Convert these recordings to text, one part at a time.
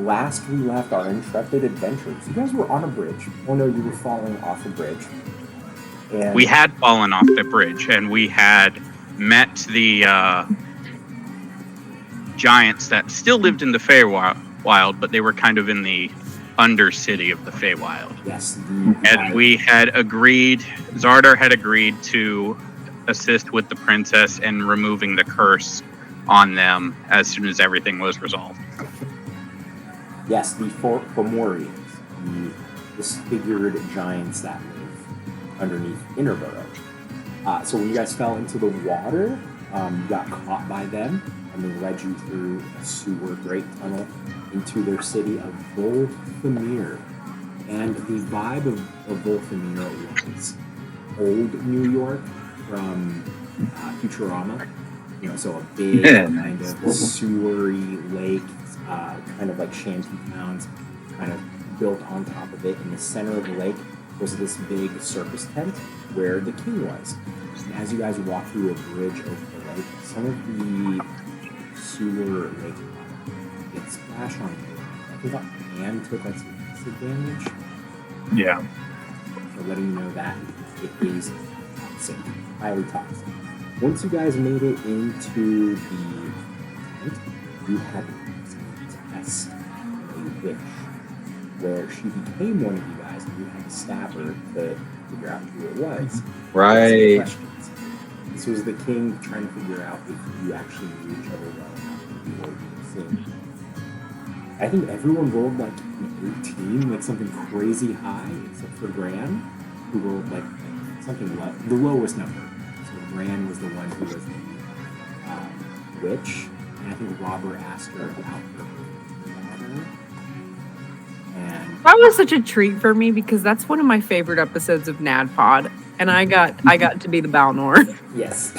last we left our intrepid adventurers, you guys were on a bridge. Oh no, you were falling off a bridge. And we had fallen off the bridge, and we had met the giants that still lived in the Feywild, but they were kind of in the undercity of the Feywild. Yes. And we had agreed, Xardaar had agreed to assist with the princess and removing the curse on them as soon as everything was resolved. Yes, the Fomorians, the disfigured giants that live underneath Innerborough. So when you guys fell into the water, you got caught by them, and they led you through a sewer great tunnel into their city of Volfamir. And the vibe of Volfamir was old New York from Futurama. So a big kind of sewery lake, kind of like shanty towns, kind of built on top of it. In the center of the lake was this big circus tent where the king was. And as you guys walk through a bridge over the lake, some of the sewer lake water gets splashed on you. I think Anne took like some disadvantage. Yeah. So letting you know that it is toxic, highly toxic. Once you guys made it into the tent, you had to test a witch, where she became one of you guys, and you had to stab her to figure out who it was. Right. This was the king trying to figure out if you actually knew each other well enough to be able to sing. I think everyone rolled like an 18, like something crazy high, except for Gran, who rolled like something the lowest number. So Gran was the one who was the witch, and I think Robert asked her about her daughter. And that was such a treat for me because that's one of my favorite episodes of NADPOD, and I got to be the Balnor. Yes.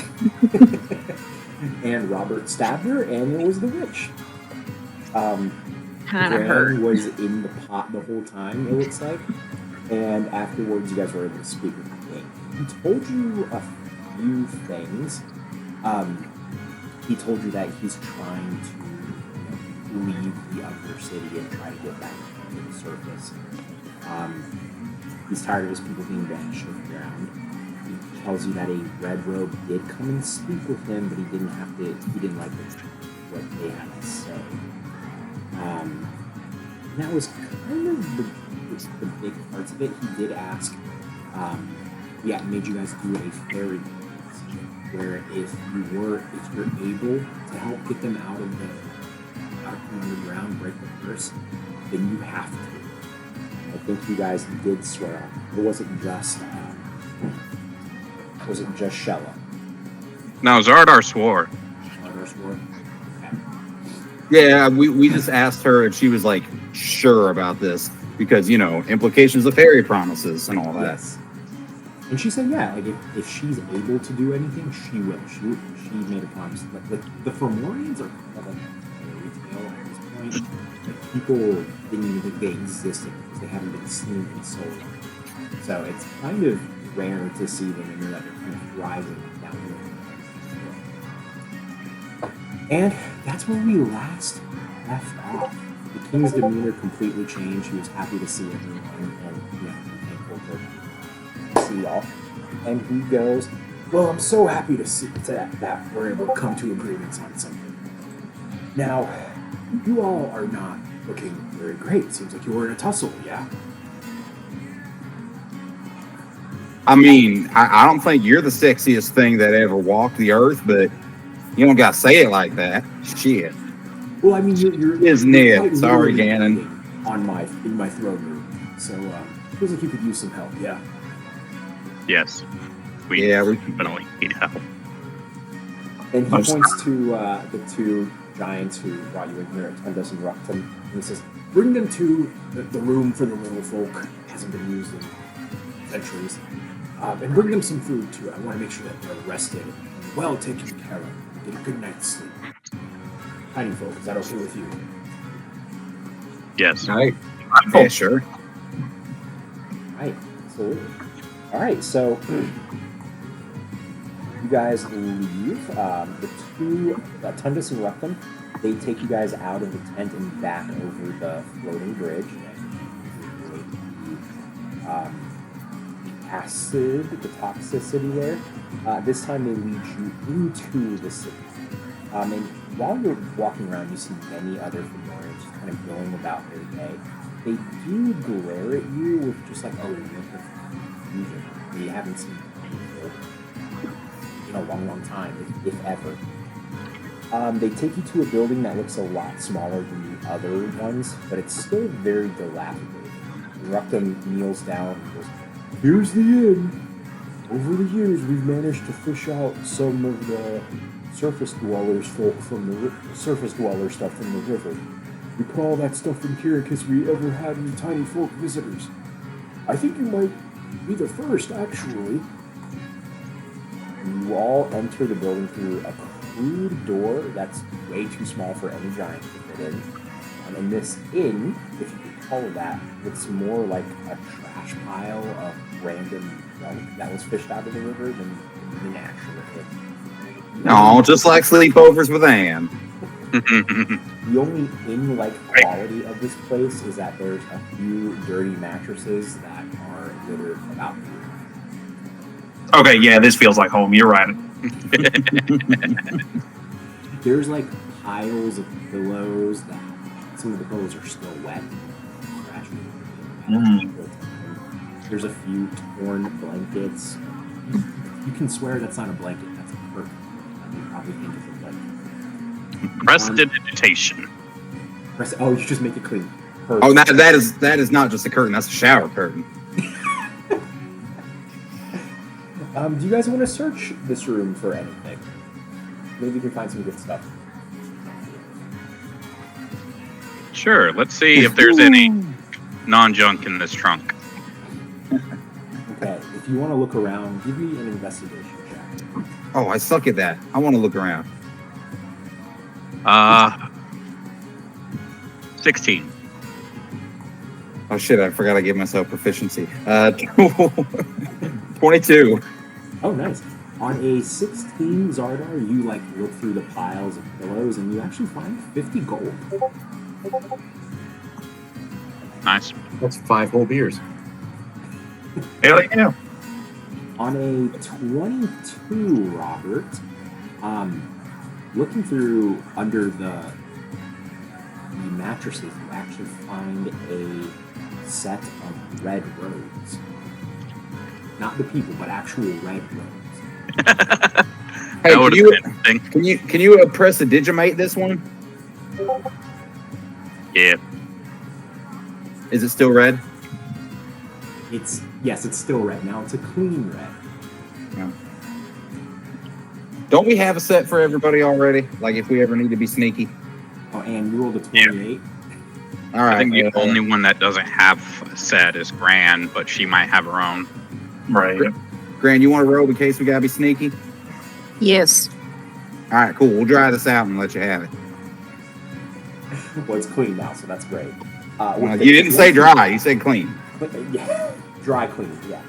And Robert stabbed her, and it was the witch. Kind of hurt. Was in the pot the whole time, it looks like. And afterwards, you guys were able to speak with the king. He told you a few things. He told you that he's trying to leave the upper city and try to get back to the surface. He's tired of his people being banished to the ground. He tells you that a red robe did come and speak with him, but he didn't like what they had to say. And that was kind of the big parts of it. He did ask, made you guys do a fairy dance, where if you're able to help get them out from underground, break the curse, then you have to. I think you guys did swear on it. It wasn't just Shella. No, Xardaar swore. Xardaar swore? Okay. Yeah, we just asked her if she was like sure about this because implications of fairy promises and all that. Yes. And she said, yeah, like if she's able to do anything, she will. She made a promise. Like the Fomorians are kind of like a fairy tale at this point. Like people didn't even think they existed because they haven't been seen in so long. So it's kind of rare to see them and they're like kind of thriving down there. And that's where we last left off. The king's demeanor completely changed. He was happy to see everyone and thankful to see y'all. And he goes, well, I'm so happy to see that we're able to come to agreements on something. Now, you all are not looking very great. Seems like you were in a tussle, yeah? I mean, I don't think you're the sexiest thing that ever walked the earth, but you don't got to say it like that. Shit. Well, I mean, you're isn't it? Sorry, Ganon. In my throne room. So, feels like you could use some help, yeah? Yes. We definitely need help. And he points to the two giants who brought you in here at Tundus and Ruckton, and he says, bring them to the room for the little folk. It hasn't been used in centuries. And bring them some food, too. I want to make sure that they're rested and well taken care of. Get a good night's sleep. Tiny folk, is that okay with you? Yes. Yeah, sure. Right, absolutely. All right, so you guys leave. The two, Tundus and Ruckton, They take you guys out of the tent and back over the floating bridge. The toxicity there. This time they lead you into the city. And while you're walking around, you see many other Fomorians just kind of going about their day. They do glare at you with just like a look of confusion. You haven't seen before in a long, long time, if ever. They take you to a building that looks a lot smaller than the other ones, but it's still very dilapidated. Ruktum kneels down and goes, "Here's the inn. Over the years, we've managed to fish out some of the surface dwellers stuff from the river. We put all that stuff in here in case we ever had any tiny folk visitors. I think you might be the first, actually." You all enter the building through a crude door that's way too small for any giant to fit in. And this inn, if you could call it that, looks more like a trash pile of random junk that was fished out of the river than an actual inn. No, just like sleepovers with Anne. The only inn-like quality of this place is that there's a few dirty mattresses that are littered about the room. Okay, yeah, this feels like home. You're right. There's like piles of pillows that some of the pillows are still wet. There's a few torn blankets. You can swear that's not a blanket, that's a curtain. You probably think it's a blanket. Prestidigitation. Oh, you just make it clean. Perfect. Oh, that is not just a curtain, that's a shower curtain. Do you guys want to search this room for anything? Maybe you can find some good stuff. Sure, let's see if there's any non-junk in this trunk. Okay, if you want to look around, give me an investigation check. Oh, I suck at that. I want to look around. 16. Oh shit, I forgot I gave myself proficiency. 22. Oh, nice. On a 16, Xardaar, you like look through the piles of pillows and you actually find 50 gold. Nice. That's 5 whole beers. Hell yeah. On a 22, Robert, looking through under the mattresses, you actually find a set of red robes. Not the people, but actual red robes. Hey, can you prestidigimate this one? Yeah. Is it still red? Yes, it's still red. Now it's a clean red. Yeah. Don't we have a set for everybody already? Like if we ever need to be sneaky? Oh, and you rolled a 28. Yeah. All right. I think the only one that doesn't have a set is Gran, but she might have her own. Right. Gran, you want to roll in case we gotta be sneaky? Yes. All right, cool. We'll dry this out and let you have it. Well, it's clean now, so that's great. You didn't say dry. You said clean. Yeah, dry clean. Yeah.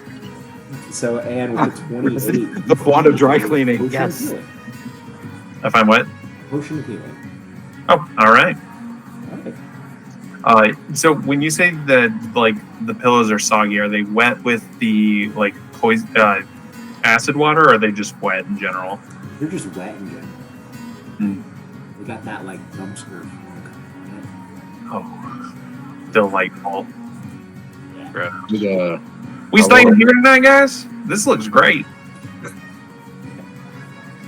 So, and with the 28, The font of dry cleaning. potion Yes. of healing. If I'm what? Potion of healing. Oh, all right. All right. So when you say that like the pillows are soggy, are they wet with the like poison, acid water, or are they just wet in general? They're just wet in general. They got that like dumpster funk on Oh, delightful. it. Gross. We staying here tonight, guys? This looks great.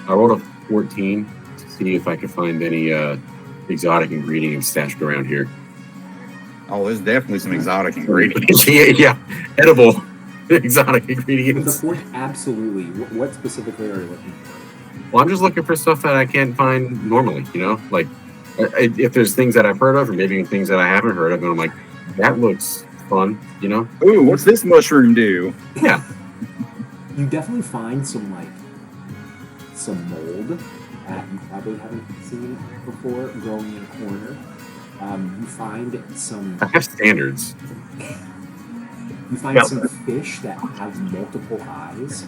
I rolled a 14 to see if I could find any exotic ingredients stashed around here. Oh, there's definitely some exotic ingredients. yeah, edible exotic With the ingredients. fork, absolutely. What specifically are you looking for? Well, I'm just looking for stuff that I can't find normally, you know? Like, if there's things that I've heard of, or maybe things that I haven't heard of, and I'm like, that looks fun, you know? Ooh, what's this mushroom do? Yeah. You definitely find some mold that you probably haven't seen before growing in a corner. You find some. I have standards. You find some fish that have multiple eyes.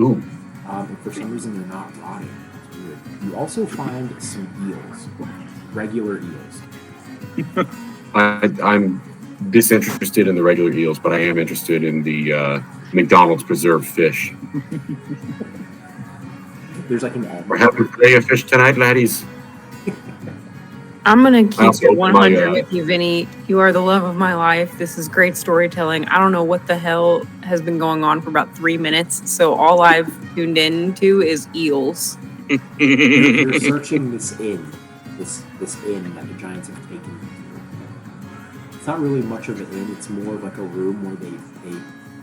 Ooh. And for some reason they're not rotting. That's weird. You also find some eels. regular eels. I'm disinterested in the regular eels, but I am interested in the McDonald's preserved fish. There's like an egg. We're having plenty of fish tonight, laddies. I'm gonna keep also it opened 100 my, with you, Vinny. You are the love of my life. This is great storytelling. I don't know what the hell has been going on for about 3 minutes, so all I've tuned in to is eels. You're searching this inn that the giants have taken. It's not really much of an inn. It's more of like a room where they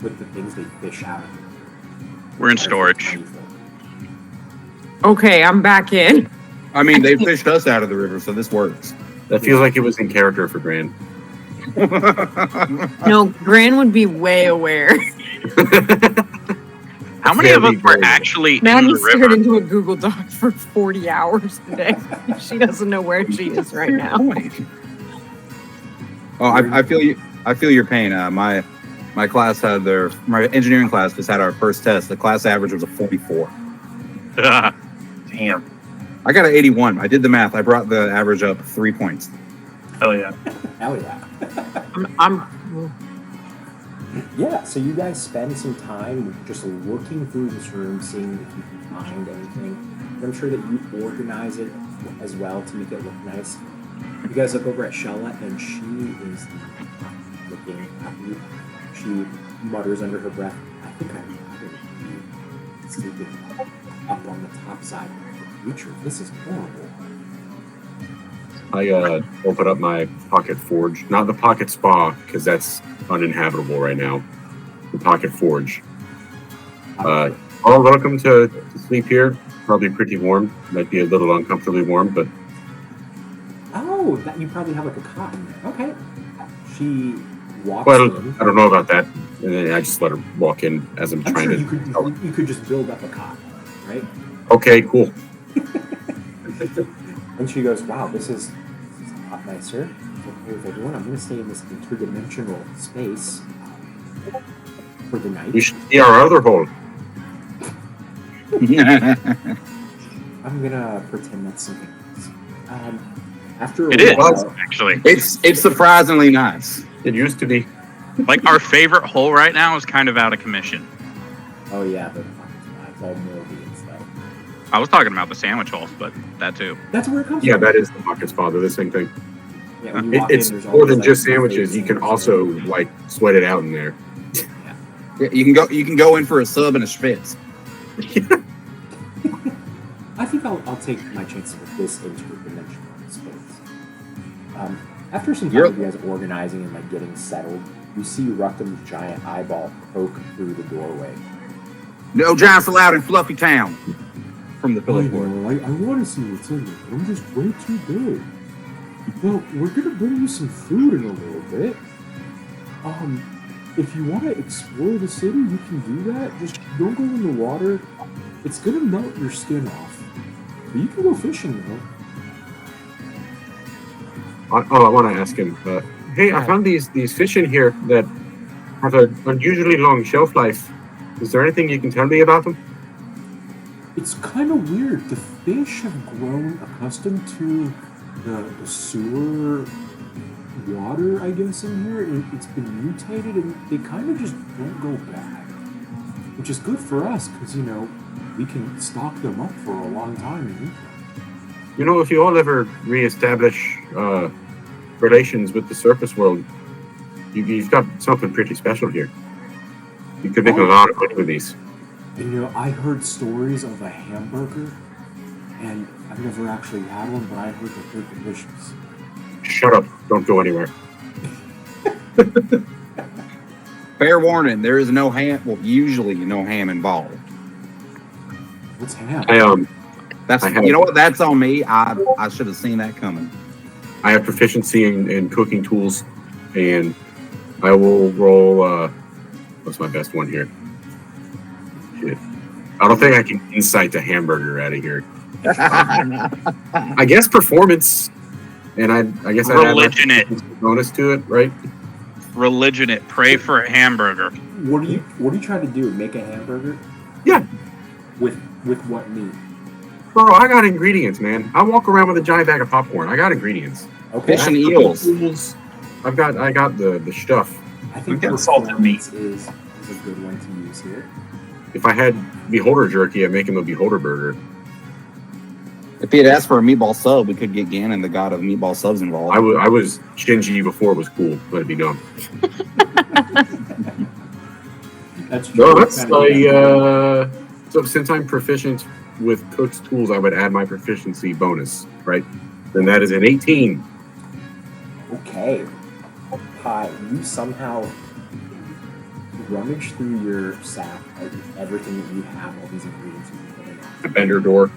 put the things they fish out of. We're in storage. Okay, I'm back in. I mean, they fished us out of the river, so this works. That feels like it was in character for Gran. No, Gran would be way aware. How many of us were actually in Maggie the stared river? into a Google Doc for 40 hours today. She doesn't know where she is right now. Oh, I feel you. I feel your pain. My class had my engineering class just had our first test. The class average was a 44. Damn. I got an 81. I did the math. I brought the average up 3 points. Hell yeah. Hell yeah. Yeah, so you guys spend some time just looking through this room, seeing if you can find anything. I'm sure that you organize it as well to make it look nice. You guys look over at Shella, and she is looking at you. She mutters under her breath, I think I would be sleeping up on the top side of the future. This is horrible. I open up my pocket forge, not the pocket spa, because that's uninhabitable right now. The pocket forge. All welcome to sleep here. Probably pretty warm. Might be a little uncomfortably warm, but Oh, that you probably have like a cot in there. Okay. She walks well, in. I don't know about that. And then I just let her walk in as I'm I'm trying sure to. you could just build up a cot, right? Okay, cool. And she goes, wow, this is a lot nicer. Okay with everyone. I'm going to stay in this interdimensional space for the night. We should see our other hole. I'm going to pretend that's something else. After It a is, while, actually. It's surprisingly nice. It used to be. Like, our favorite hole right now is kind of out of commission. Oh, yeah, it's all moldy and stuff. I was talking about the sandwich holes, but that too. That's where it comes Yeah, from. that is the pocket spa. They're the same thing. Yeah, when you walk It's in, there's more always, than like, just buffet sandwiches. You can sandwiches also there. like sweat it out in there. Yeah, you can go in for a sub and a spitz. I think I'll take my chances with this interdimensional space. After some time of you guys organizing and like getting settled, you see Ruckham's giant eyeball poke through the doorway. No giants allowed in Fluffy Town. From the I pillar board. know, I want to see what's in there. I'm just way too big. Well, we're gonna bring you some food in a little bit. If you want to explore the city, you can do that. Just don't go in the water. It's gonna melt your skin off. But you can go fishing though. I want to ask him. Hey, I found these fish in here that have an unusually long shelf life. Is there anything you can tell me about them? It's kind of weird. The fish have grown accustomed to the sewer water, I guess, in here. It's been mutated, and they kind of just don't go bad. Which is good for us, because, we can stock them up for a long time and eat them. You know, if you all ever reestablish relations with the surface world, you've got something pretty special here. You could make a lot of money with these. And, I heard stories of a hamburger, and I've never actually had one, but I heard that they're delicious. Shut up. Don't go anywhere. Fair warning, there is no ham. Well, usually no ham involved. What's ham? You know what? That's on me. I should have seen that coming. I have proficiency in cooking tools, and I will roll. What's my best one here? Shit. I don't think I can insight a hamburger out of here. I guess performance, and I guess I Religion it. bonus to it, right? Religion it. Pray for a hamburger. What are you trying to do? Make a hamburger? Yeah. With what meat? Bro, I got ingredients, man. I walk around with a giant bag of popcorn. I got ingredients. Okay. Fish and eels. Tools. I got the stuff. I think We get salted meat. performance is a good one to use here. If I had beholder jerky, I'd make him a beholder burger. If he had asked for a meatball sub, we could get Ganon, the god of meatball subs, involved. I was Shinji before it was cool. Let it be known. That's true. No, that's Kinda like so since I'm proficient with cook's tools, I would add my proficiency bonus, right? Then that is an 18. Okay. Hi, you somehow rummage through your sack, everything that you have, all these ingredients you can put in. A bender door.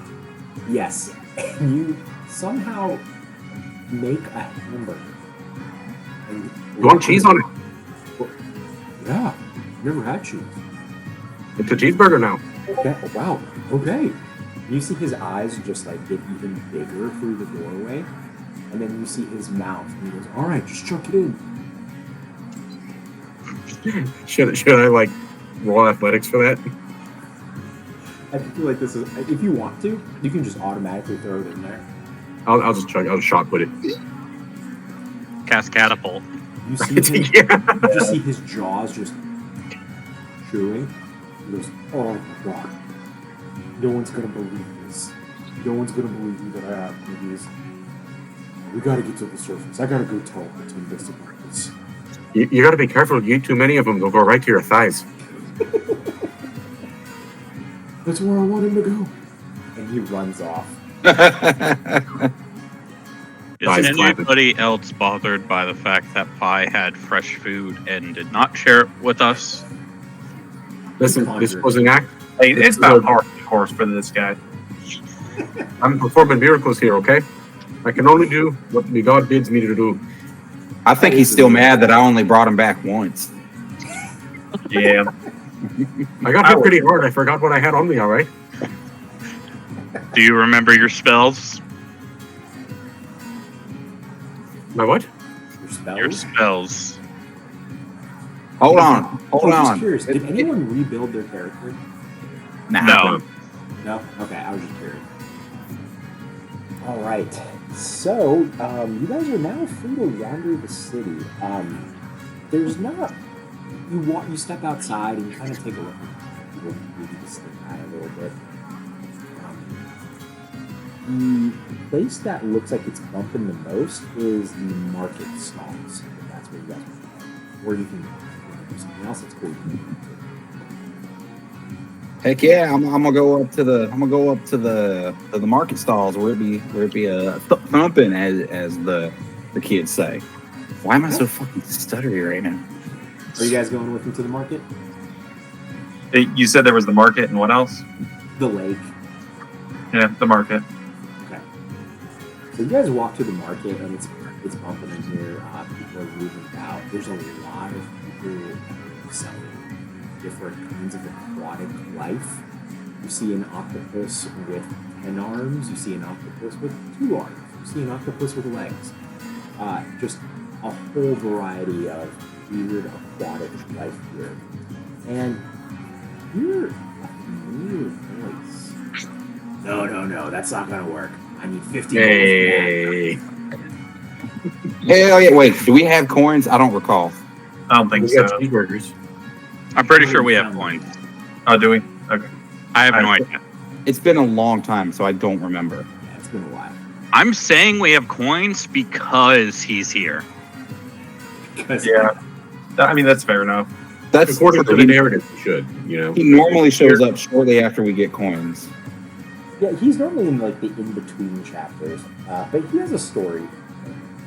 Yes, and you somehow make a hamburger. And You want cheese on it? Yeah, never had cheese. It's a cheeseburger now. Okay, wow, okay. You see his eyes just like get even bigger through the doorway, and then you see his mouth, and he goes, "All right, just chuck it in." Should I like roll athletics for that? I feel like this is, if you want to, you can just automatically throw it in there. I'll just shot put it. Cast catapult. You see his, Yeah. you just see his jaws just chewing. He goes, "Oh my god, no one's gonna believe this. No one's gonna believe me that I have these. We gotta get to the surface. I gotta go tell the team this about this." You got to be careful. You eat too many of them, they'll go right to your thighs. That's where I want him to go. And he runs off. Guys, Is anybody else bothered by the fact that Pi had fresh food and did not share it with us? Listen, this was an act. Hey, it's not hard, of course, for this guy. I'm performing miracles here, okay? I can only do what the God bids me to do. I think he's still mad that I only brought him back once. Yeah. I got hit pretty hard. I forgot what I had on me, all right? Do you remember your spells? My what? Your spells? Your spells. Hold on. Hold I'm just on. curious, did anyone rebuild their character? Nah. No. No? Okay, I was just curious. Alright. So, you guys are now free to wander the city. There's not... You step outside and you kind of take a look at the city a little bit. The place that looks like it's bumping the most is the market stalls. If that's where you guys are. Or you can do something else that's cool. Heck yeah, I'm gonna go up to the market stalls where it be a thumping as the kids say. Why am I so fucking stuttery right now? Are you guys going with him to the market? You said there was the market and what else? The lake. Yeah, the market. Okay. So you guys walk to the market and it's bumping in here. People are moving about. There's a lot of people selling different kinds of aquatic life. You see an octopus with 10 arms. You see an octopus with 2 arms. You see an octopus with legs. Just a whole variety of weird aquatic life here. And you're a familiar voice. No, that's not gonna work. I need 50 Hey. Hell yeah! Wait, do we have coins? I don't recall. I don't think We so. got cheeseburgers. I'm pretty sure we have coins. Oh, do we? Okay. I have no idea. It's been a long time, so I don't remember. Yeah, it's been a while. I'm saying we have coins because he's here. Yeah. I mean, that's fair enough. That's According to the narrative, we should, you know. He normally shows up shortly after we get coins. Yeah, he's normally in like the in-between chapters, but he has a story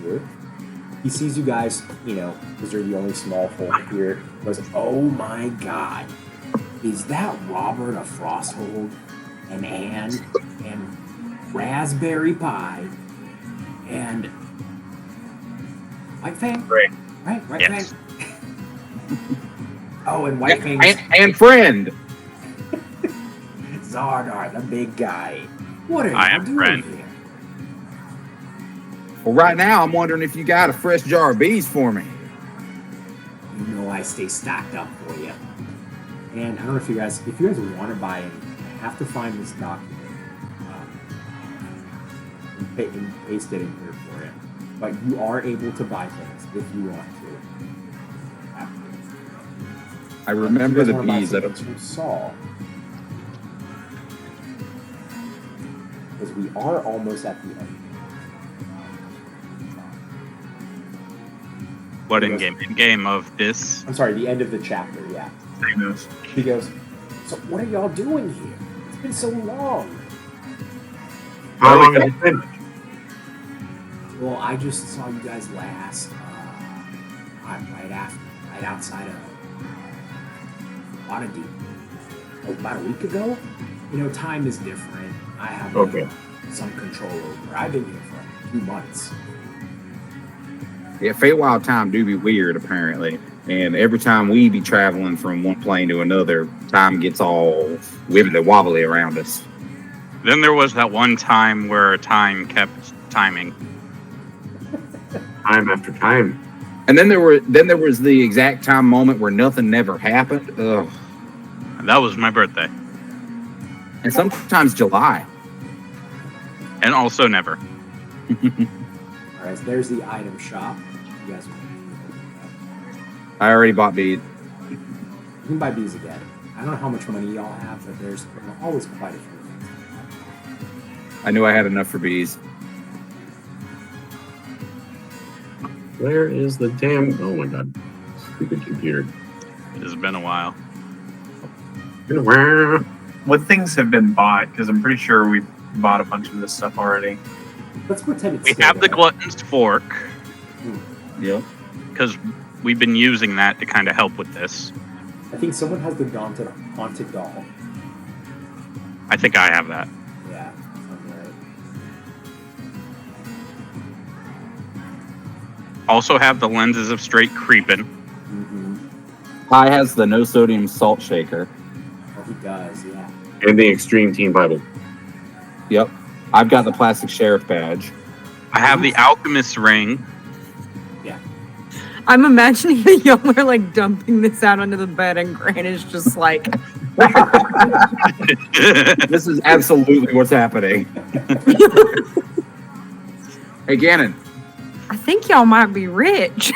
here. He sees you guys, because they're the only small folk here. He goes, "Oh my God, is that Robert a Frosthold, and Anne, and Raspberry Pie, and White Fang? Right. Right, White Yes. Fang. Oh, and White Fang. And friend. Xardaar, the big guy. What are I you am doing friend. here?" Well, right now I'm wondering if you got a fresh jar of bees for me. You know I stay stocked up for you. And I don't know if you guys want to buy any, I have to find this document. paste it in here for you. But you are able to buy things if you want to. I remember the You guys wanna buy bees. some things from Saul. Because we are almost at the end. What in game? In game of this? I'm sorry, the end of the chapter, yeah. Same news. He goes, so what are y'all doing here? It's been so long. How long has it been? Well, I just saw you guys last, right outside of Oddity. About a week ago. You know, time is different. I have some control over. I've been here for 2 months. Yeah, Feywild time do be weird apparently, and every time we be traveling from one plane to another, time gets all wibbly wobbly around us. Then there was that one time where time kept timing. Time after time. And then there was the exact time moment where nothing never happened. Ugh. And that was my birthday. And sometimes July. And also never. All right, so there's the item shop. You guys I already bought bees. you can buy bees again. I don't know how much money y'all have, but there's always quite a few things. I knew I had enough for bees. Where is the damn... Oh my god. Stupid computer. It has been a while. What things have been bought? Because I'm pretty sure we bought a bunch of this stuff already. Let's pretend it's We still have the there. Glutton's Fork, Yep. because we've been using that to kind of help with this. I think someone has the haunted doll. I think I have that. Yeah, sounds right. Also have the lenses of straight creeping. Pi has the no sodium salt shaker. Oh, he does, yeah. And the Extreme Team Bible. Yep. I've got the plastic sheriff badge. I have the Alchemist's Ring. I'm imagining that y'all are like dumping this out onto the bed, and Gran is just like, This is absolutely what's happening. Hey, Gannon. I think y'all might be rich.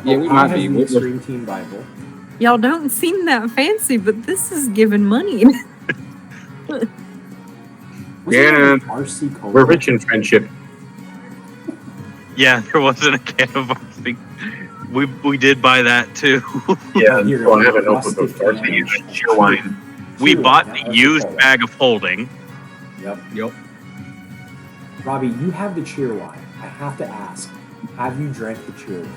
Yeah, we I might have be. the We're- Extreme Team Bible. Y'all don't seem that fancy, but this is giving money. Was Yeah. there an RC Cobra? We're rich in friendship. Yeah, there wasn't a can of RC. We did buy that too. Yeah, Here, Well, I have a notebook rustic of stars. damage. cheer wine. We Cheer bought wine, the yeah, that's used what bag of holding. Yep. Yep. Robbie, you have the cheer wine. I have to ask, have you drank the cheer wine?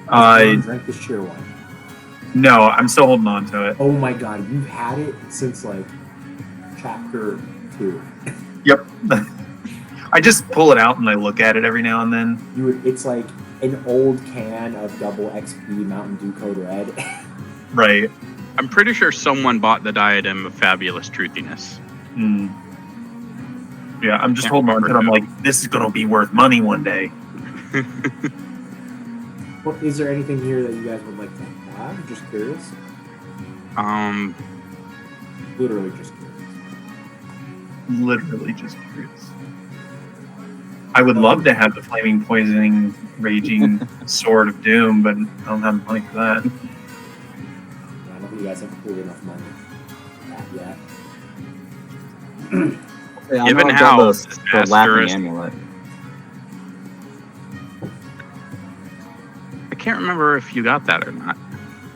Has John drank this cheer wine? No, I'm still holding on to it. Oh my god, you've had it since like chapter 2. Yep. I just pull it out and I look at it every now and then. It's like an old can of double XP Mountain Dew Code Red. Right. I'm pretty sure someone bought the Diadem of Fabulous Truthiness. Mm. Yeah, I'm just Can't holding on to it. I'm remember like, this is going to be worth money one day. Well, is there anything here that you guys would like to have? Just curious. Literally just curious. Literally just curious. I would love to have the Flaming Poisoning Raging Sword of Doom, but I don't have the money for that. Yeah, I don't think you guys have cleared enough money for that yet. Yeah, I Given know I've how got the laughing disastrous- amulet. I can't remember if you got that or not.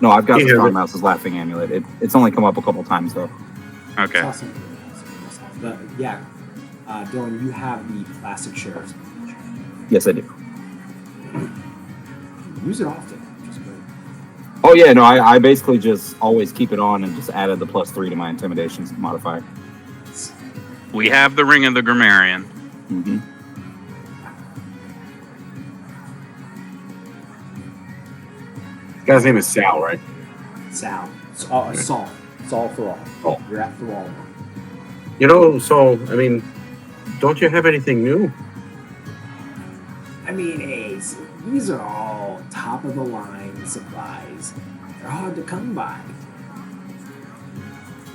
No, I've got Yeah, the Strong but- Mouse's laughing amulet. It's only come up a couple times though. Okay. Saw something else. But yeah, Dylan, you have the classic sheriff's badge. Yes, I do. You use it often, which is great. Oh yeah, no, I basically just always keep it on and just added the +3 to my intimidation modifier. We have the Ring of the Grammarian. Mm-hmm. This guy's name is Sal, right? Sal. Saul. Saul for all. Oh. You're at for all. You know, so, I mean, don't you have anything new? I mean, hey, these are all top of the line supplies. They're hard to come by.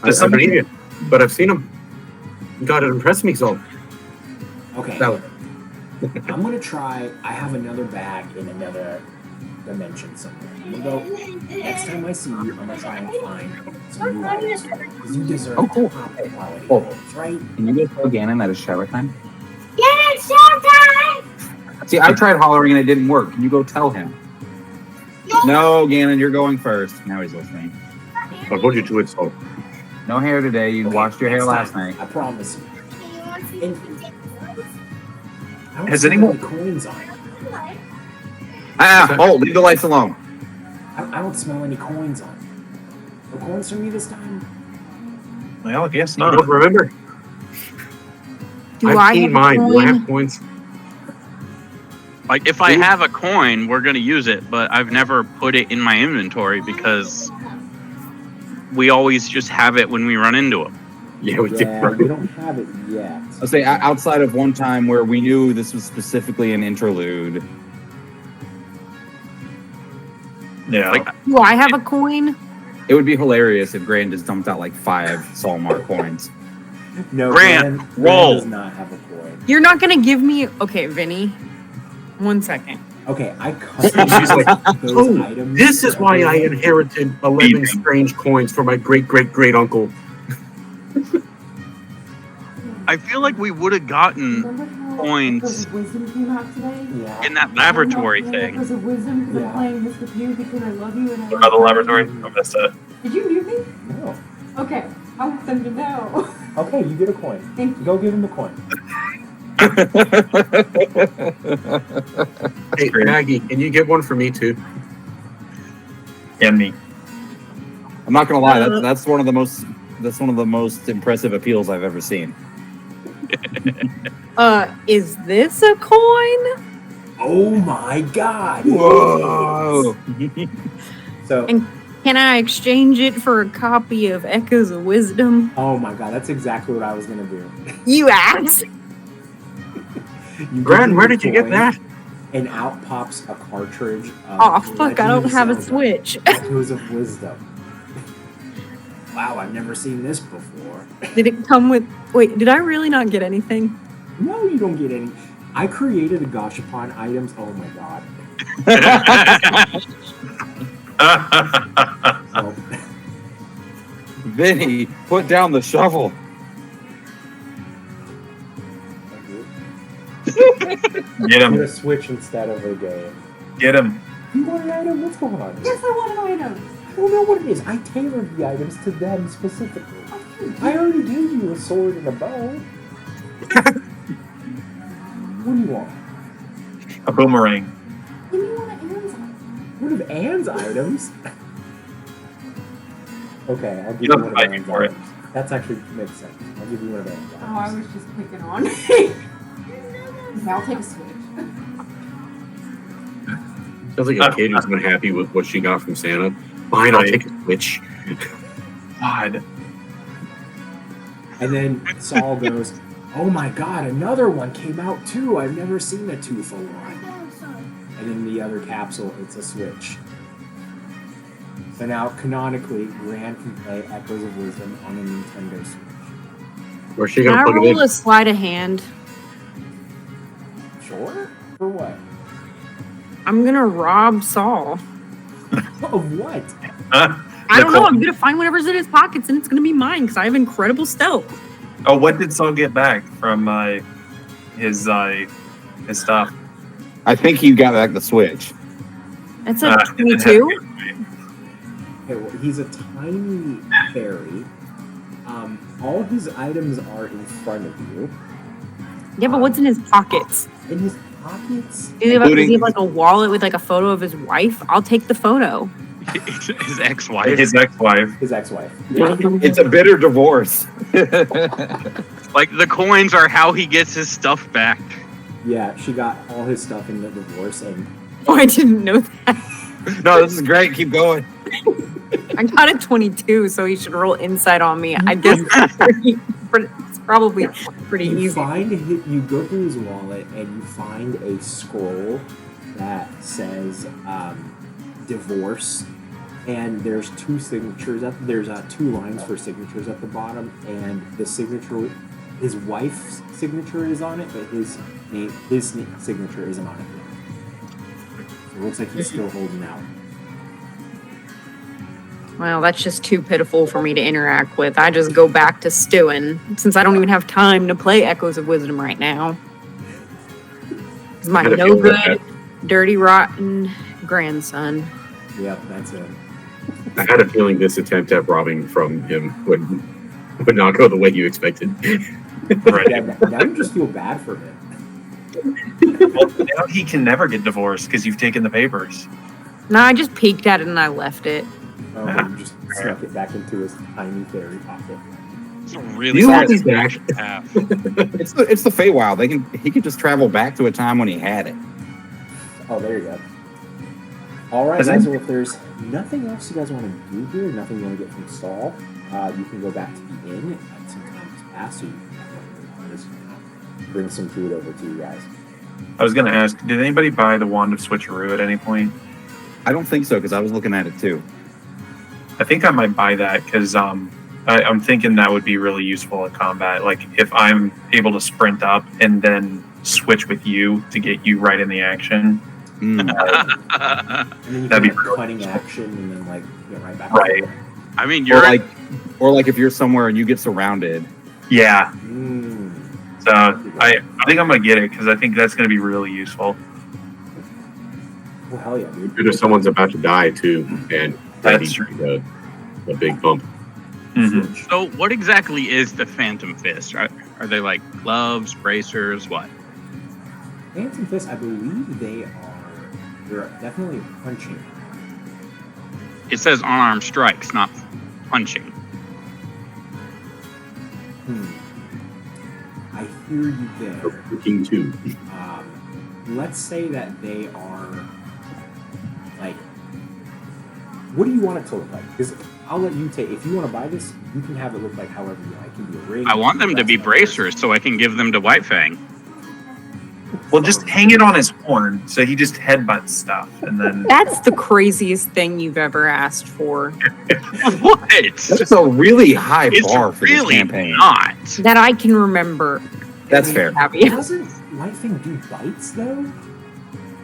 I believe you, but I've seen them. God, it impressed me so. Okay. No. I'm gonna try. I have another bag in another dimension somewhere. I'm gonna go. Next time I see you, I'm gonna try and find some new items because you deserve Oh, cool. top quality Oh. items, right? Can you go tell Ganon that it's shower time? Yeah, it's showtime! See, I tried hollering and it didn't work. Can you go tell him? No, Ganon, you're going first. Now he's listening. I'll hold you to it, so. No hair today. You Okay, washed your hair next last time, night. I promise you. And I don't Has see anyone- any coins on it. Leave the lights alone. I don't smell any coins on it. No coins for me this time? Well, I guess You not. don't remember? Do I've I seen have mine. a Do I coin? have coins? Like if I have a coin, we're gonna use it, but I've never put it in my inventory because we always just have it when we run into them. Yeah, we did. Yeah, we don't have it yet. I'll say outside of one time where we knew this was specifically an interlude. Yeah. Like Do I have a coin? It would be hilarious if Gran just dumped out like 5 Solmar coins. No, Grant, Gran roll. does not have a coin. You're not gonna give me. Okay, Vinny. 1 second. Okay, I She's like, customized those oh, items. this is why I everywhere. inherited 11 strange coins from my great uncle. I feel like we would have gotten coins Wisdom came out today. Yeah. in that laboratory thing. Because of wisdom, because Yeah. I'm playing this with you because I love you and I What about the love you. laboratory? I missed it. Did you mute me? No. Okay, I want them to know. Okay, you get a coin. Thank you. Go give him a coin. Hey, great. Maggie, can you get one for me too? And me. I'm not gonna lie, that's one of the most impressive appeals I've ever seen. Is this a coin? Oh my god! Whoa! So, And can I exchange it for a copy of Echoes of Wisdom? oh my god, that's exactly what I was gonna do. You asked. You Gran, give where him did you the get that? coin, And out pops a cartridge of Oh fuck! I Legend don't of have a Zelda, Switch. Echoes of Wisdom. Wow, I've never seen this before. Did it come with? Wait, did I really not get anything? No, you don't get any. I created a gashapon items. Oh my god. So, Vinny, put down the shovel. Get I'm him. gonna switch instead of a game. Get him. You want an item? What's going on? Yes, I want an item. I don't know what it is. I tailored the items to them specifically. I already gave you a sword and a bow. What do you want? A boomerang. Give me one of Aaron's items. One of Anne's items? Okay, I'll give You you don't one of fight me Anne's for it. items. That's actually makes sense. I'll give you one of Anne's items. Oh, I was just picking on. Okay, I'll take a switch. Sounds like a kid who's unhappy with what she got from Santa. Fine, I'll take a Switch. God. And then Saul goes, oh my god, another one came out too. I've never seen a 2-for-1. And in the other capsule, it's a Switch. So now, canonically, Gran can play Echoes of Wisdom on a Nintendo Switch. Where's she Can I gonna plug it roll in? a sleight of hand? Sure? For what? I'm gonna rob Saul. Of what? I don't know. Nicole. I'm gonna find whatever's in his pockets, and it's gonna be mine because I have incredible stealth. Oh, what did Saul get back from his stuff? I think he got back the Switch. That's a 22. Okay, well, he's a tiny fairy. All his items are in front of you. Yeah, but what's in his pockets? In his pockets, Does he have like a wallet with like a photo of his wife? I'll take the photo. His ex-wife. His ex-wife. his ex-wife. It's a bitter divorce. Like the coins are how he gets his stuff back. Yeah, she got all his stuff in the divorce, and Oh, I didn't know that. No, this is great. Keep going. I got a 22, so he should roll insight on me. I guess it's probably pretty you easy. you go through his wallet and you find a scroll that says divorce, and there's 2 signatures up. There's 2 lines for signatures at the bottom, and the signature his wife's signature is on it, but his signature isn't on it yet. So it looks like he's still holding out. Well, that's just too pitiful for me to interact with. I just go back to stewing, since I don't even have time to play Echoes of Wisdom right now. It's my I had a no feeling good, dirty, rotten grandson. Yep, that's it. I had a feeling this attempt at robbing from him would not go the way you expected. Right. Yeah, now you just feel bad for him. Well, now he can never get divorced because you've taken the papers. No, I just peeked at it and I left it. Oh, you just snuck it back into his tiny fairy pocket. It's a really You sad want these back? to have. It's the Feywild. He could just travel back to a time when he had it. Oh, there you go. All right, guys. Well, if there's nothing else you guys want to do here, nothing you want to get from Saul, you can go back to the inn. Some time has passed, so you can just bring some food over to you guys. I was going to ask, did anybody buy the Wand of Switcheroo at any point? I don't think so because I was looking at it too. I think I might buy that because I'm thinking that would be really useful in combat. Like if I'm able to sprint up and then switch with you to get you right in the action. And then you That'd can be really cutting useful. action and then like get right back. Right. to it. I mean, Or you're like if you're somewhere and you get surrounded. Yeah. Mm. So I think I'm going to get it because I think that's going to be really useful. Well, hell yeah, dude. If someone's about to die too, and that That's needs a big bump. Mm-hmm. So, what exactly is the Phantom Fist? Are they like gloves, bracers, what? Phantom Fist, I believe they're definitely punching. It says unarmed strikes, not punching. I hear you there. Cooking too. Let's say that they are like. What do you want it to look like? Because I'll let you take. If you want to buy this, you can have it look like however you like. It can be a ring. I want them to be bracers so I can give them to White Fang. Well, just hang it on his horn so he just headbutts stuff and then. That's the craziest thing you've ever asked for. What? That's a really high It's bar for really this campaign. not. That I can remember. That's fair. Caveat. Doesn't White Thing do bites though?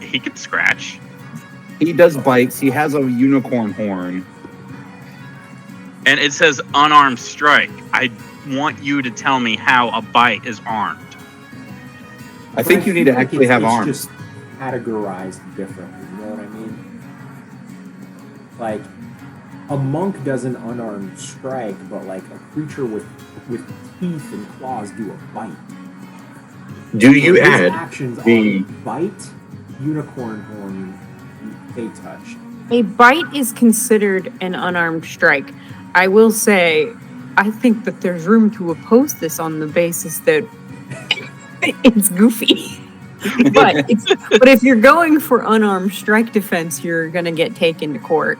He could scratch. He does bites. He has a unicorn horn. And it says unarmed strike. I want you to tell me how a bite is armed. I think you need to actually have arms. It's just categorized differently. You know what I mean? Like a monk does an unarmed strike, but like a creature with teeth and claws do a bite. Do you His add actions the are bite, unicorn horn, they touch. A bite is considered an unarmed strike. I will say, I think that there's room to oppose this on the basis that it's goofy. but if you're going for unarmed strike defense, you're going to get taken to court.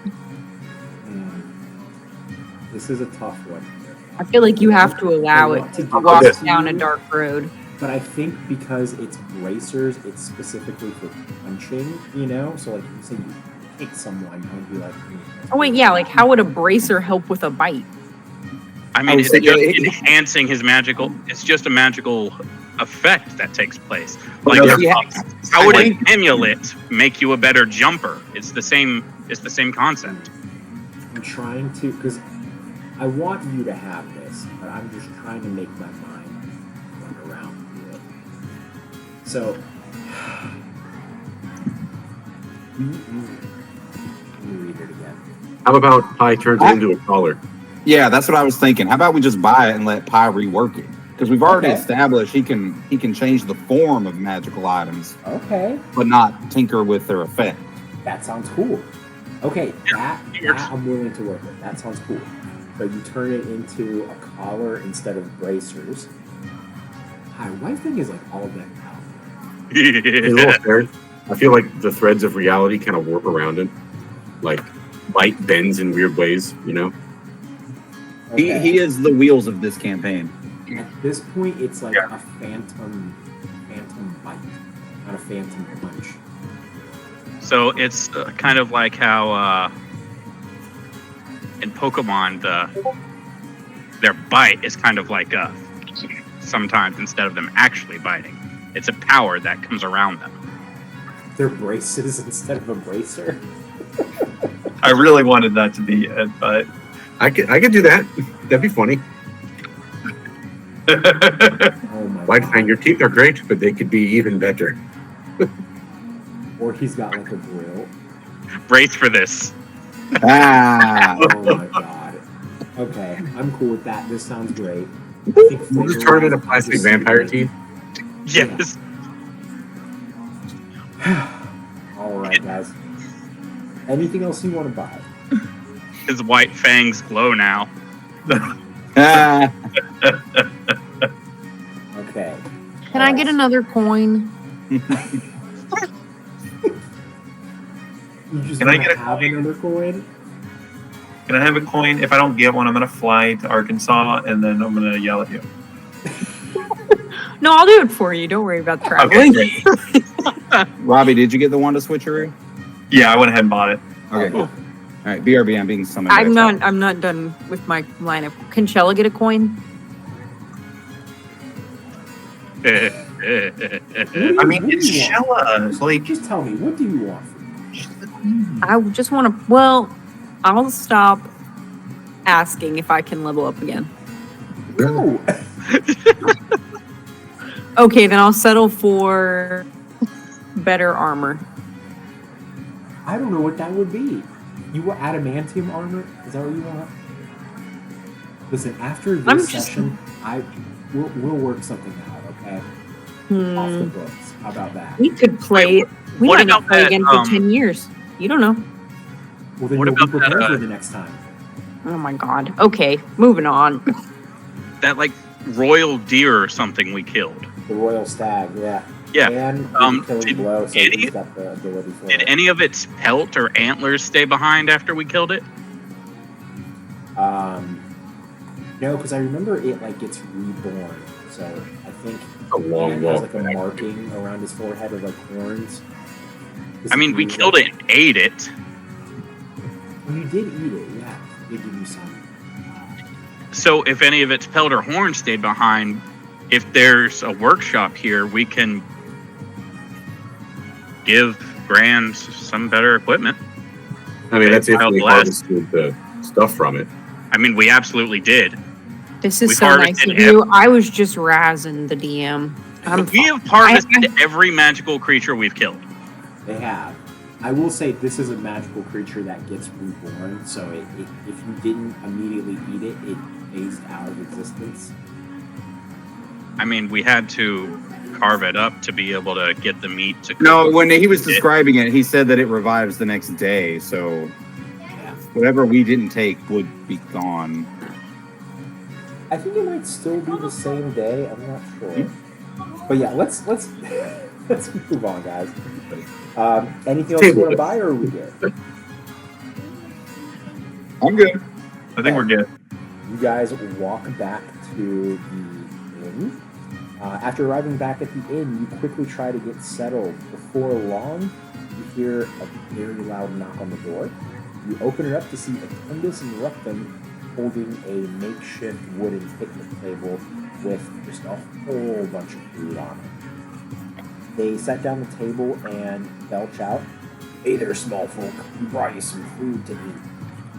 This is a tough one. I feel like you have to allow it to walk down a dark road. But I think because it's bracers, it's specifically for punching, you know? So, like, if you say you kick someone, I would be like... Oh, wait, yeah, like how would a bracer help with a bite? I mean, would it's say, just yeah, enhancing his magical... It's just a magical effect that takes place. Well, Like, no, your- yeah, how would I an think- amulet make you a better jumper? It's the same concept. I'm trying to... Because I want you to have this, but I'm just trying to make my mind run around to it. So... Let me read it again. How about Pi turns it into a collar? Yeah, that's what I was thinking. How about we just buy it and let Pi rework it? Because we've already Okay. established he can change the form of magical items, Okay. but not tinker with their effect. That sounds cool. Okay, that I'm willing to work with. That sounds cool. But you turn it into a collar instead of bracers. Hi, White Thing is like all decked out. It's a little fair. I feel like the threads of reality kind of warp around it. Like, light bends in weird ways, you know? Okay. He is the wheels of this campaign. At this point, it's like a phantom bite, not a phantom punch. So it's kind of like how in Pokemon their bite is kind of like a sometimes instead of them actually biting. It's a power that comes around them. They're braces instead of a bracer. I really wanted that to be it, but I could do that. That'd be funny. Oh my White god. Fang, your teeth are great, but they could be even better. Or he's got like a grill. Brace for this. Ah, Oh my god. Okay, I'm cool with that. This sounds great. I think We'll just turn it into flavor-wise, plastic this is vampire good. teeth. Yes. Alright, guys. Anything else you want to buy? His white fangs glow now. ah. Okay. Can I get another coin? You just Can I want get to a have coin? another coin? can I have a coin? If I don't get one, I'm gonna fly to Arkansas and then I'm gonna yell at you. No, I'll do it for you. Don't worry about traveling. Okay. Robbie, did you get the one to switcheroo? Yeah, I went ahead and bought it. Okay. All right, BRB, I'm being summoned. I'm by a not. I'm not done with my lineup. Can Shella get a coin? I mean, it's Shella. Like, Just tell me, what do you want from me? I just want to. Well, I'll stop asking if I can level up again. No! Okay, then I'll settle for better armor. I don't know what that would be. You want adamantium armor? Is that what you want? Listen, after I'm this just- session, we'll work something out, okay? Off the books. How about that? We could play. We what might not about play that, again for 10 years. You don't know. Well, then What you'll be about that, prepared for the next time. Oh my god. Okay, moving on. That like royal deer or something we killed. The royal stag, yeah. Yeah. And killing did blow, so any- he's got the ability for Did it. any of its pelt or antlers stay behind after we killed it? No, because I remember it like gets reborn. So I think A long Dan has walk like a back. marking around his forehead of like horns. I mean, we killed it and ate it. Well, you did eat it, yeah. They give you some. So if any of its pelt or horn stayed behind, if there's a workshop here, we can give Gran some better equipment. I mean, that's if Wild we blast. harvested the stuff from it. I mean, we absolutely did. This is We've so nice harvested of you. I was just razzing the DM. We have harvested every magical creature we've killed. They have. I will say this is a magical creature that gets reborn, so if you didn't immediately eat it, it phased out of existence. I mean, we had to carve it up to be able to get the meat to cook. No, when he was We did. describing it, he said that it revives the next day. So Yeah. whatever we didn't take would be gone. I think it might still be the same day. I'm not sure. But yeah, let's let's move on, guys. Anything else you want to buy, or are we good? I'm good. I think we're good. You guys walk back to the inn. After arriving back at the inn, you quickly try to get settled. Before long, you hear a very loud knock on the door. You open it up to see Attendus and Ruckman holding a makeshift wooden picnic table with just a whole bunch of food on it. They sat down the table and belch out, "Hey there, small folk. We brought you some food to eat.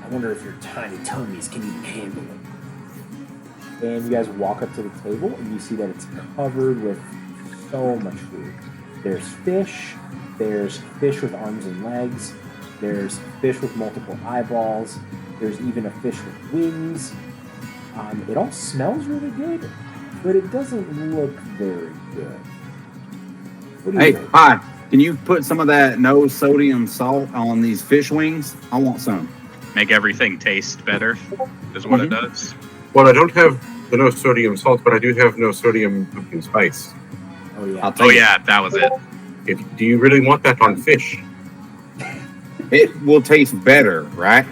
I wonder if your tiny tummies can even handle it." And you guys walk up to the table and you see that it's covered with so much food. There's fish with arms and legs, there's fish with multiple eyeballs, there's even a fish with wings. It all smells really good, but it doesn't look very good. What do you Hey, think? hi. Can you put some of that no sodium salt on these fish wings? I want some. Make everything taste better, is what it does. Well, I don't have the no sodium salt, but I do have no sodium pumpkin spice. Oh yeah. I'll take Oh it. yeah, that was it. Do you really want that on fish? It will taste better, right?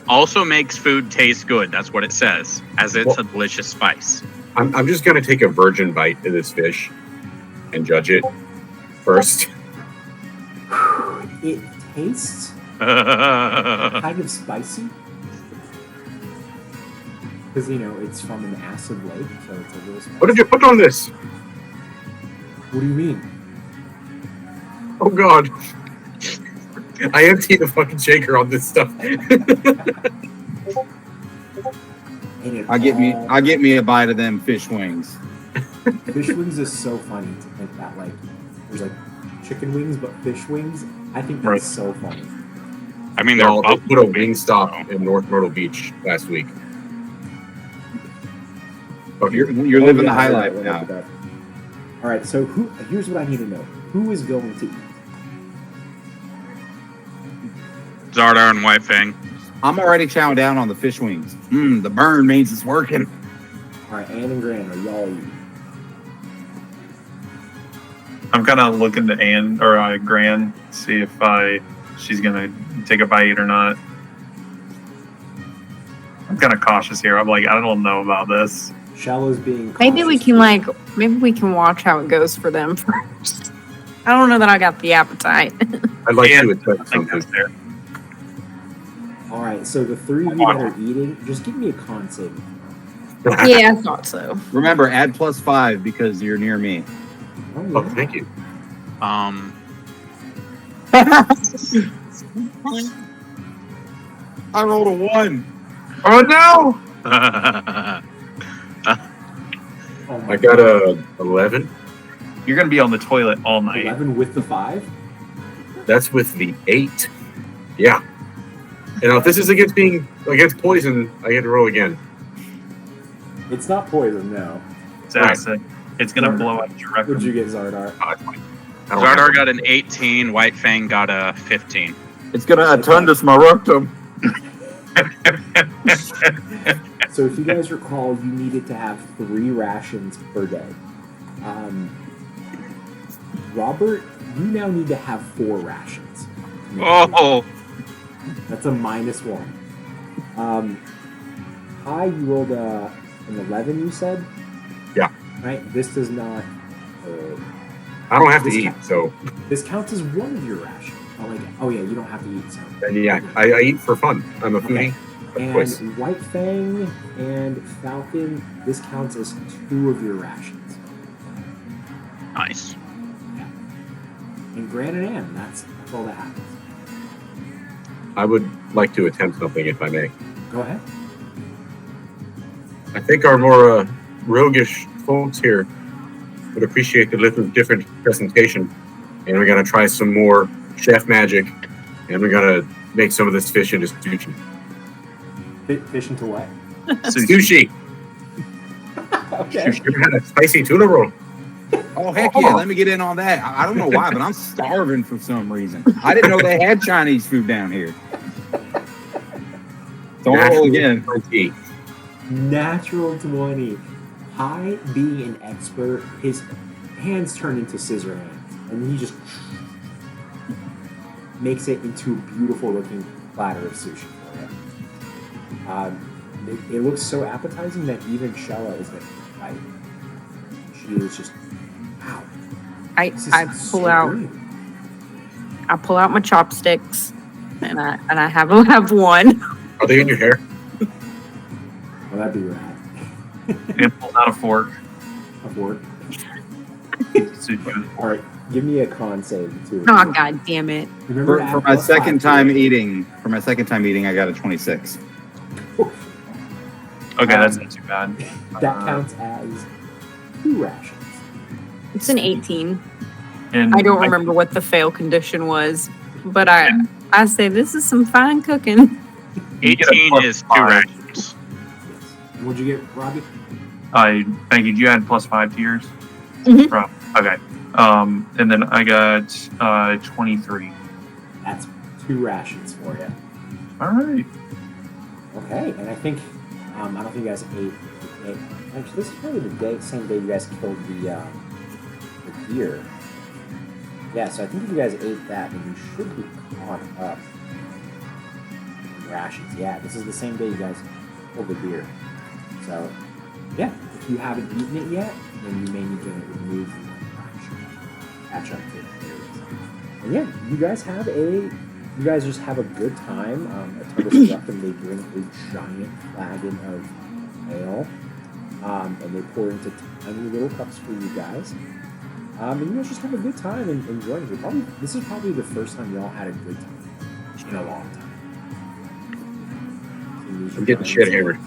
Also makes food taste good. That's what it says, as it's a delicious spice. I'm just going to take a virgin bite of this fish and judge it first. It tastes kind of spicy. Because, it's from an acid lake, so it's a little spicy. What did you put on this? What do you mean? Oh God. I emptied the fucking shaker on this stuff. I'll get me a bite of them fish wings. Fish wings is so funny to think that, there's, chicken wings, but fish wings. I think that's so funny. I mean, they're They put a wing stop in North Myrtle Beach last week. Oh, you're living the high life now. All right, so here's what I need to know. Who is going to eat? Xardaar and White Fang. I'm already chowing down on the fish wings. The burn means it's working. All right, Anne and Gran, are y'all eating? I'm kind of looking to Anne or Gran, see if she's gonna take a bite or not. I'm kind of cautious here. I'm like, I don't know about this. Shallow's being cautious. Maybe we can watch how it goes for them first. I don't know that I got the appetite. I'd like Yeah, to I attempt think something. that's there. All right, so the three of you that are eating, just give me a con saving. Yeah, I thought so. Remember, add +5 because you're near me. Oh, thank you. I rolled a 1. Oh no! Oh my I got a 11. You're gonna be on the toilet all night. 11 with the 5? That's with the 8. Yeah. And now if this is against poison, I get to roll again. It's not poison, no. It's acid. It's gonna blow out your What'd rectum. you get, Xardaar? Xardaar got an 18. White Fang got a 15. It's gonna attundus my rectum. So if you guys recall, you needed to have 3 rations per day. Robert, you now need to have 4 rations. Oh! That's a -1. Hi, you rolled an 11, you said? Yeah. Right? This does not... I don't have to This eat, so this counts as one of your rations. Oh yeah, you don't have to eat, so... yeah, I eat for fun. I'm a foodie. And Choice. White Fang and Falcon, this counts as 2 of your rations. Nice. And Gran and Anne, that's all that happens. I would like to attempt something if I may. Go ahead. I think our more roguish folks here would appreciate a little different presentation. And we're going to try some more chef magic. And we're going to make some of this fish into sushi. Fish into what? Sushi! Okay. You ever had a spicy tuna roll? Oh, heck yeah, let me get in on that. I don't know why, but I'm starving for some reason. I didn't know they had Chinese food down here. Don't roll again. 20. Natural 20. Hi, being an expert, his hands turn into scissor hands. And he just makes it into a beautiful looking platter of sushi for you. It looks so appetizing that even Shella is like, she is just, wow. I pull out my chopsticks and I have one. Are they in your hair? Well, that'd be rad. And pulls out a fork. A fork. Sushi. All right, give me a con save too. Oh, god damn it. Remember For my second time eating, I got a 26. Okay, that's not too bad. That counts as 2 rations. It's an 18. And I don't remember what the fail condition was, but I say this is some fine cooking. 18 is 2 rations. Yes. And what'd you get, Robbie? Maggie, did you add +5 to yours? Mhm. Okay. And then I got 23. That's 2 rations for you. All right. Okay, and I think I don't think you guys ate. Actually, this is probably the same day you guys killed the deer. Yeah, so I think if you guys ate that, then you should be caught up in rations. Yeah, this is the same day you guys killed the deer. So, yeah, if you haven't eaten it yet, then you may need to remove one ration. Catch up to it. And yeah, you guys just have a good time. At Turbis Rectum, they bring a giant flagon of ale, and they pour into tiny little cups for you guys. And you guys just have a good time and enjoying it. This is probably the first time y'all had a good time in a long time. So I'm getting shit hammered.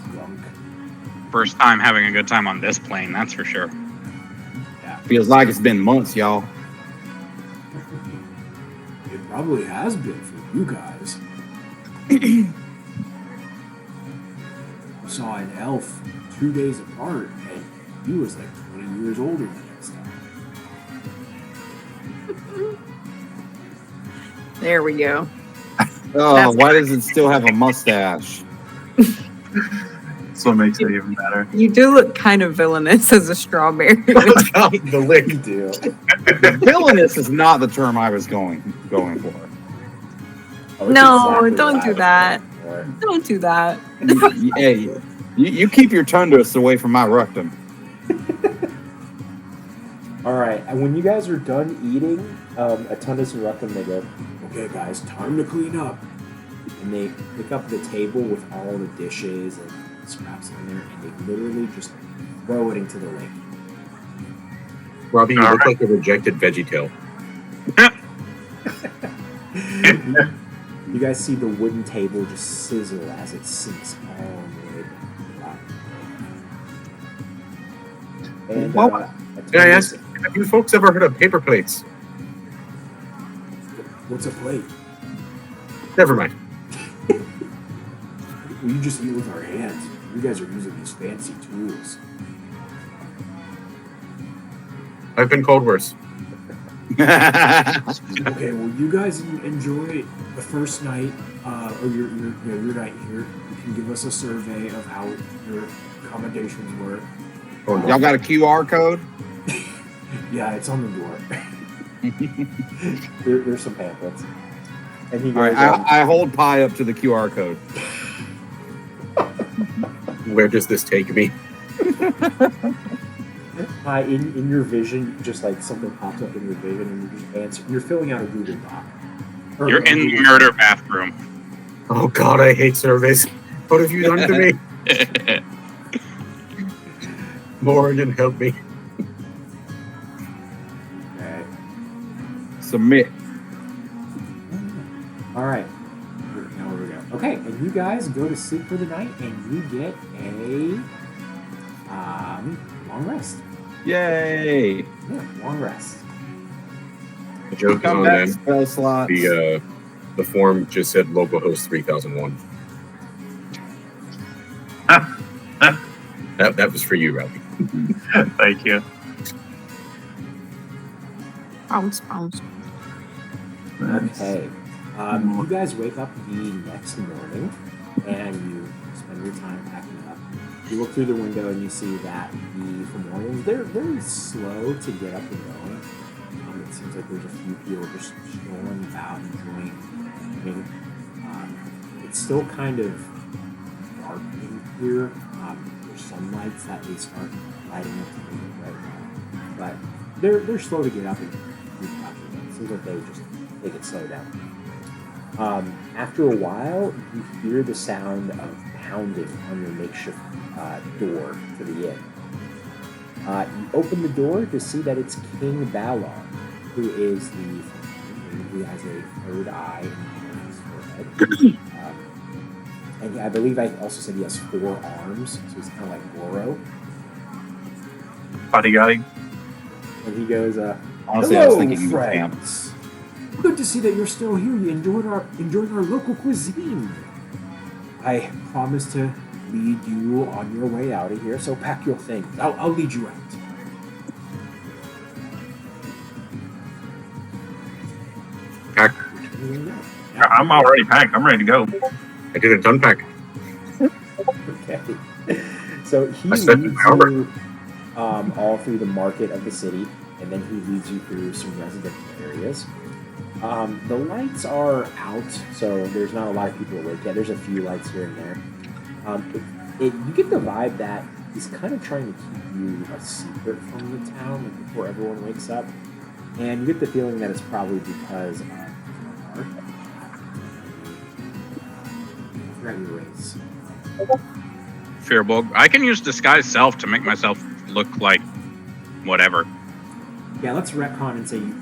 First time having a good time on this plane, that's for sure. Yeah. Feels like it's been months, y'all. It probably has been for you guys. I saw an elf 2 days apart, and he was like 20 years older than us. There we go. Oh, That's why does it still have a mustache? That's what makes it even better. You do look kind of villainous as a strawberry. The lick. You do. Villainous is not the term I was going for. Oh, it's No, exactly don't what I do was that. going for. Don't do that. Hey, you keep your tundus away from my rectum. All right, and when you guys are done eating, a Tundus and Ruckum, they go, okay, guys, time to clean up. And they pick up the table with all the dishes and scraps on there, and they literally just throw it into the lake. Robbie, you All look right. like a rejected VeggieTale. You guys see the wooden table just sizzle as it sinks all the way down. And Well, a Can I Tundus- ask, have you folks ever heard of paper plates? what's a plate? Never mind. We just eat with our hands. You guys are using these fancy tools. I've been called worse. Okay, well, you guys enjoy the first night, or your night here. You can give us a survey of how your accommodations were. Oh, no. Y'all got a QR code? Yeah, it's on the door. There's some pamphlets. And he All goes, right, I hold Pi up to the QR code. Where does this take me? in your vision, just like something pops up in your vision, and you just answer. You're filling out a Google Doc. Or You're a in the Google murder Doc. bathroom. Oh God, I hate surveys. What have you done to me? Morgan, help me. Okay. Submit. All right. Now where we go? Okay, and you guys go to sleep for the night, and you get a long rest. Yay. Yeah, long rest. The joke is Come on back, them. spell slots. The form just said localhost 3001. That was for you, Robbie. Thank you. Bounce, bounce. Okay. You guys wake up the next morning, and you spend your time packing up. You look through the window, and you see that the Fomorians, they're very slow to get up and going. It seems like there's a few people just strolling about, enjoying the evening. It's still kind of dark in here. There's some lights that they start lighting up to the right now. But they're slow to get up and move out. It seems like they get slowed down. After a while, you hear the sound of pounding on your makeshift door to the inn. You open the door to see that it's King Balor, who is who has a third eye in his forehead. And I believe I also said he has 4 arms, so he's kind of like Goro. Bodyguarding. And he goes, Honestly, I was hello, thinking camp. friends. Good to see that you're still here. You enjoying our local cuisine. I promise to lead you on your way out of here, so pack your things. I'll lead you out. Pack. I'm already packed. I'm ready to go. I did a done pack. Okay. So he I leads said power. you all through the market of the city, and then he leads you through some residential areas. The lights are out, so there's not a lot of people awake yet. There's a few lights here and there. You get the vibe that he's kind of trying to keep you a secret from the town like, before everyone wakes up. And you get the feeling that it's probably because of Xardaar. I forgot your race. Firbolg. I can use disguise self to make myself look like whatever. Yeah, let's retcon and say you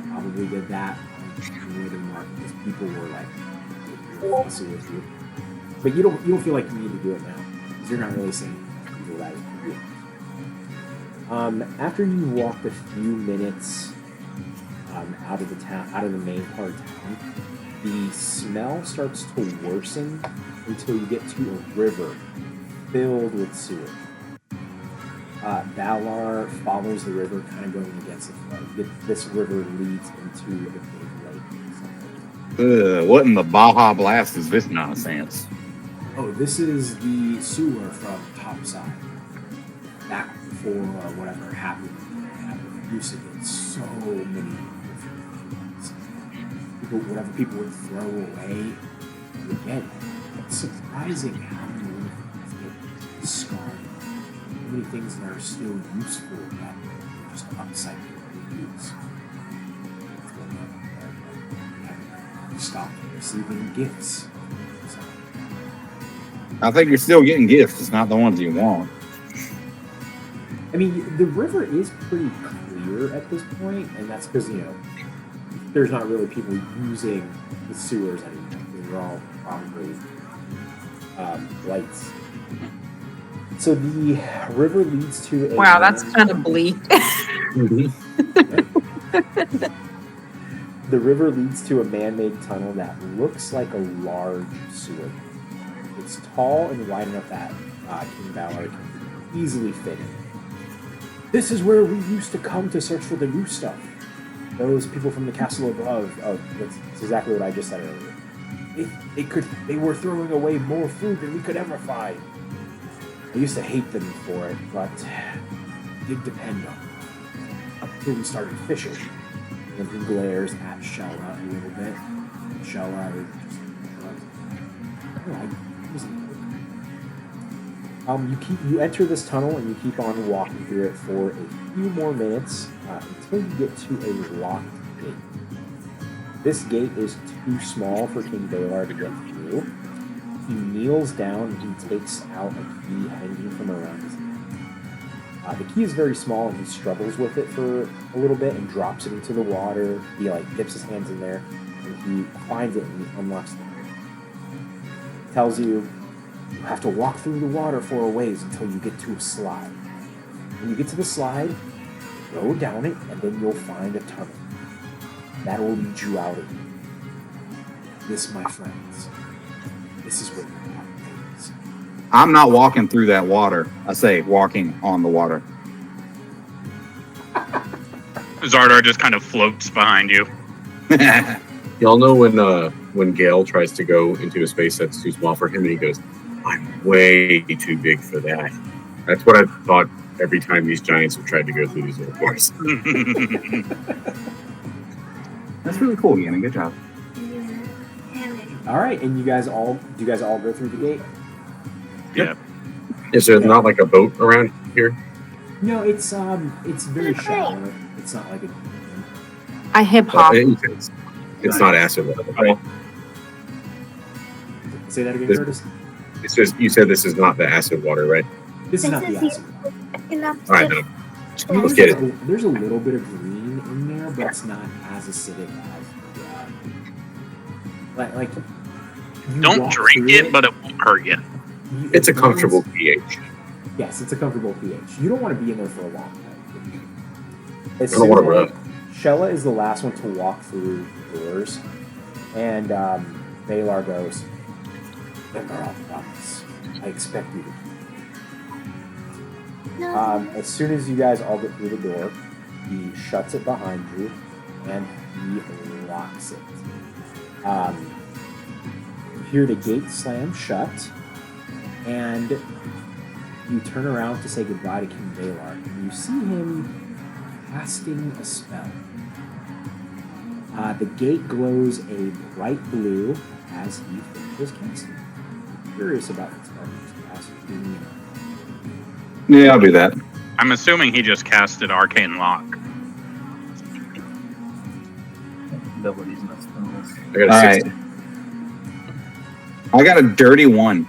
probably did that on the way to the market because people were like really fussy with you. But you don't feel like you need to do it now because you're not really saying people that you do. After you walked a few minutes out of the town, out of the main part of town, the smell starts to worsen until you get to a river filled with sewage. Valar follows the river, kind of going against the flow. This river leads into a big lake. What in the Baja Blast is this nonsense? Oh, this is the sewer from topside. Back before whatever happened. We used to get so many different things. Whatever people would throw away, you would get. It's surprising how many things get discarded. Many things that are still useful that are just upcycled and used. Stop receiving gifts. So, I think you're still getting gifts. It's not the ones you want. I mean, the river is pretty clear at this point, and that's because, there's not really people using the sewers anymore. They're all probably lights. So the river leads to a... Wow, that's kind of bleak. The river leads to a man-made tunnel that looks like a large sewer. It's tall and wide enough that King Valar can easily fit in. This is where we used to come to search for the new stuff. Those people from the castle above. Oh, that's exactly what I just said earlier. They were throwing away more food than we could ever find. I used to hate them for it, but it did depend on them. Until we started fishing. And he glares at Shella a little bit. Shella is just... You enter this tunnel and you keep on walking through it for a few more minutes until you get to a locked gate. This gate is too small for King Valar to get through. He kneels down and he takes out a key hanging from around his neck. The key is very small and he struggles with it for a little bit and drops it into the water. He dips his hands in there and he finds it and he unlocks the door. He tells you have to walk through the water for a ways until you get to a slide. When you get to the slide, go down it and then you'll find a tunnel. That will lead you out of it. This, my friends, this is what your heart is. I'm not walking through that water. I say walking on the water. Xardaar just kind of floats behind you. Y'all know when Gale tries to go into a space that's too small for him, and he goes, "I'm way too big for that." That's what I've thought every time these giants have tried to go through these little doors. That's really cool, Ian. Good job. All right, and do you guys all go through the gate? Yeah. Is there not like a boat around here? No, it's very shallow. It's not like a... I hip hop. It's not acid water, right? Say that again, Curtis? It's just, you said this is not the acid water, right? This is not the acid water. All right, then. Let's get it. There's a little bit of green in there, but it's not as acidic as like. You Don't walk drink through it, but it won't hurt you. It's a comfortable pH. Yes, it's a comfortable pH. You don't want to be in there for a long time. I don't want to rub. Shella is the last one to walk through the doors, and Valar goes, "Remember all the promise. I expect you to keep it." As soon as you guys all get through the door, he shuts it behind you, and he locks it. You hear the gate slam shut, and you turn around to say goodbye to King Valar, and you see him casting a spell. The gate glows a bright blue as he finishes casting. I'm curious about the spell he's casting. Yeah, I'll do that. I'm assuming he just casted Arcane Lock. Abilities, not spells. I got a All 60. right. I got a dirty 1.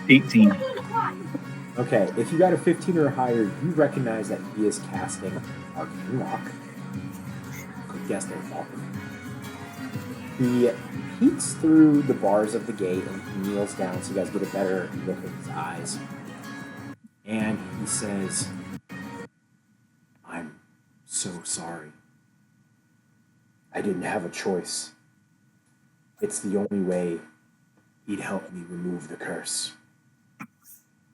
18. Okay, if you got a 15 or higher, you recognize that he is casting Arcane Lock. Good guess there, Falcon. He peeks through the bars of the gate and he kneels down so you guys get a better look at his eyes. And he says, I'm so sorry. I didn't have a choice. It's the only way he'd help me remove the curse.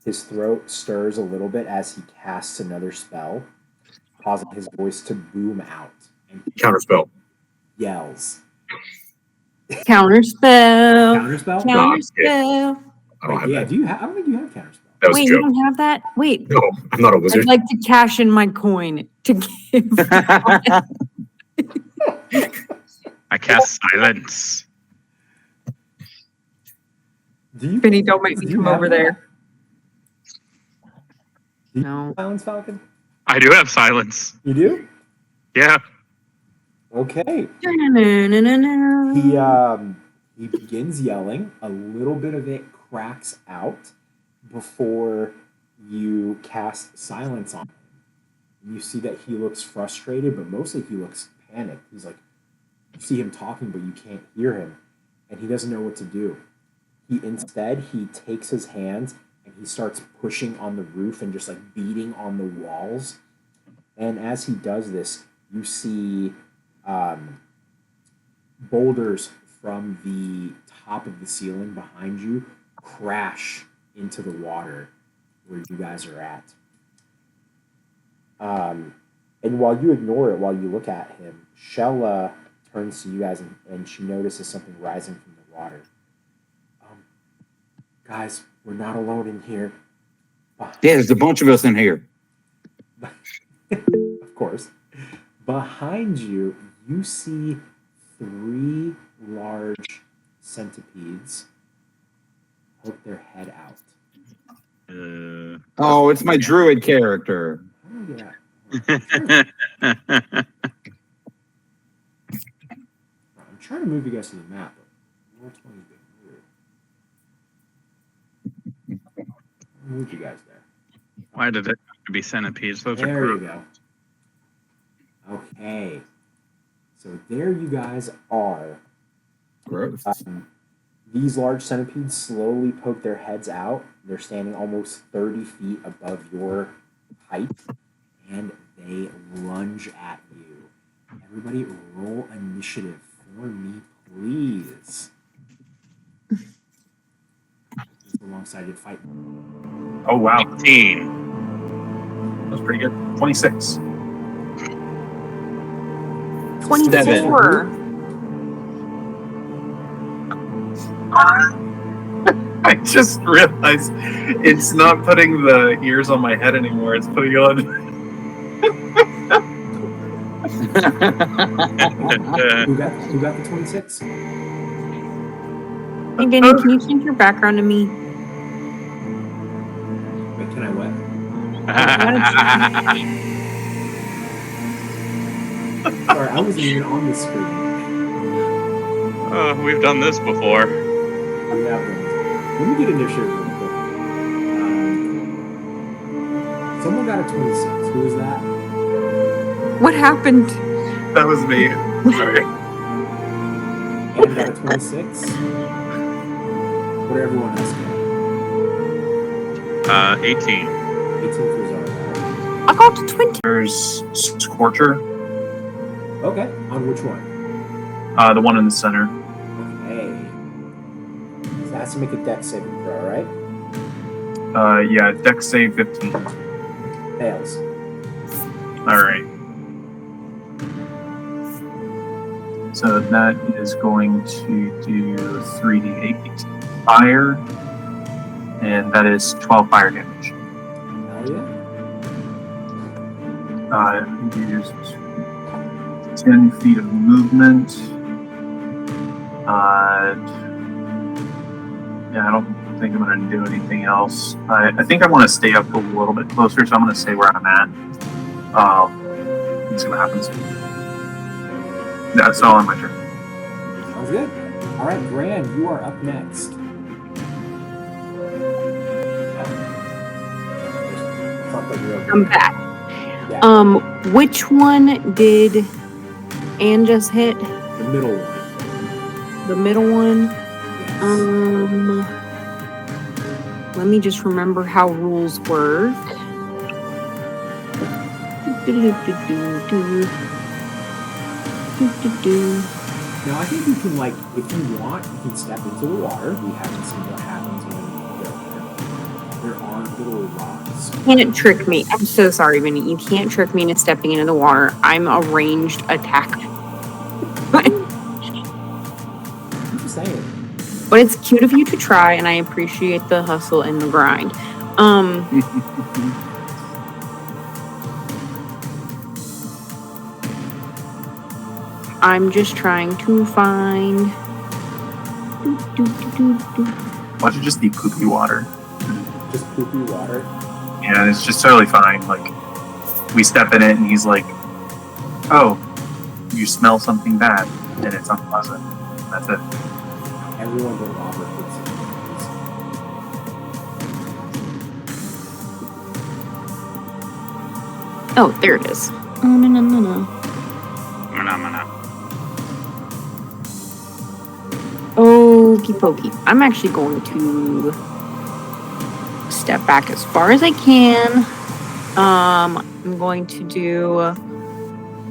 His throat stirs a little bit as he casts another spell, causing his voice to boom out. And he Counterspell. yells. Counterspell. Counterspell? Counterspell. I don't have Yeah, that. do you have? I don't think you have counterspell. That was Wait, a you joke. don't have that? Wait. No, I'm not a wizard. I'd like to cash in my coin to give. I cast silence. Do you? Vinny, don't make me do you come have over that? there. Do you No. have Silence Falcon? I do have silence. You do? Yeah. Okay. He begins yelling. A little bit of it cracks out before you cast silence on him. And you see that he looks frustrated, but mostly he looks panicked. He's like, you see him talking, but you can't hear him, and he doesn't know what to do. He takes his hands and he starts pushing on the roof and just like beating on the walls. And as he does this, you see boulders from the top of the ceiling behind you crash into the water where you guys are at. And while you ignore it, while you look at him, Shella turns to you guys and she notices something rising from the water. Guys, we're not alone in here. Yeah, there's a bunch of us in here. Of course. Behind you, you see 3 large centipedes poke their head out. Oh, it's my druid character. Oh, yeah. I'm trying to move you guys to the map, but roll 20 is getting weird. I'll move you guys there. Why did it have to be centipedes? Those There are you go. Okay. So there you guys are. Gross. These large centipedes slowly poke their heads out. They're standing almost 30 feet above your height, and they lunge at you. Everybody roll initiative for me, please. Just alongside your fight. Oh, wow. 18. That was pretty good. 26. 24. I just realized it's not putting the ears on my head anymore. It's putting on. Who got the 26? Hey, Vinny, can you change your background to me? Wait, can I what? Sorry, I wasn't even on the screen. We've done this before. Yeah, let me get initiative real quick. Someone got a 26. Who was that? What happened? That was me. Sorry. Anne got a 26. What did everyone else get? 18. 18 for Xardaar. I got to 20. There's Scorcher, Okay, on which one? the one in the center. Okay. So it has to make a dex saving throw, right? Yeah, Dex save 15. Fails. All right. So that is going to do 3d8 fire, and that is 12 fire damage. Hell yeah. Use 10 feet of movement. Yeah, I don't think I'm going to do anything else. I think I want to stay up a little bit closer, so I'm going to stay where I'm at. Let's see what happens. That's all on my turn. Sounds good. All right, Gran, you are up next. I'm back. Yeah, Which one did Anne just hit? the middle one. The middle one? Yes. Let me just remember how rules work. Now, I think you can, like, if you want, you can step into the water. We haven't seen what happens when you go there. There are little rocks. You can't trick me. I'm so sorry, Vinny. You can't trick me into stepping into the water. I'm a ranged attack. I'm just saying. But it's cute of you to try, and I appreciate the hustle and the grind. I'm just trying to find. Watch it just be poopy water. Just poopy water. Yeah, it's just totally fine. Like, we step in it and he's like, oh, you smell something bad, and it's unpleasant. That's it. Everyone but Robert thinks it. Oh, there it is. Oh, no. Okie pokey. I'm actually going to step back as far as I can. I'm going to do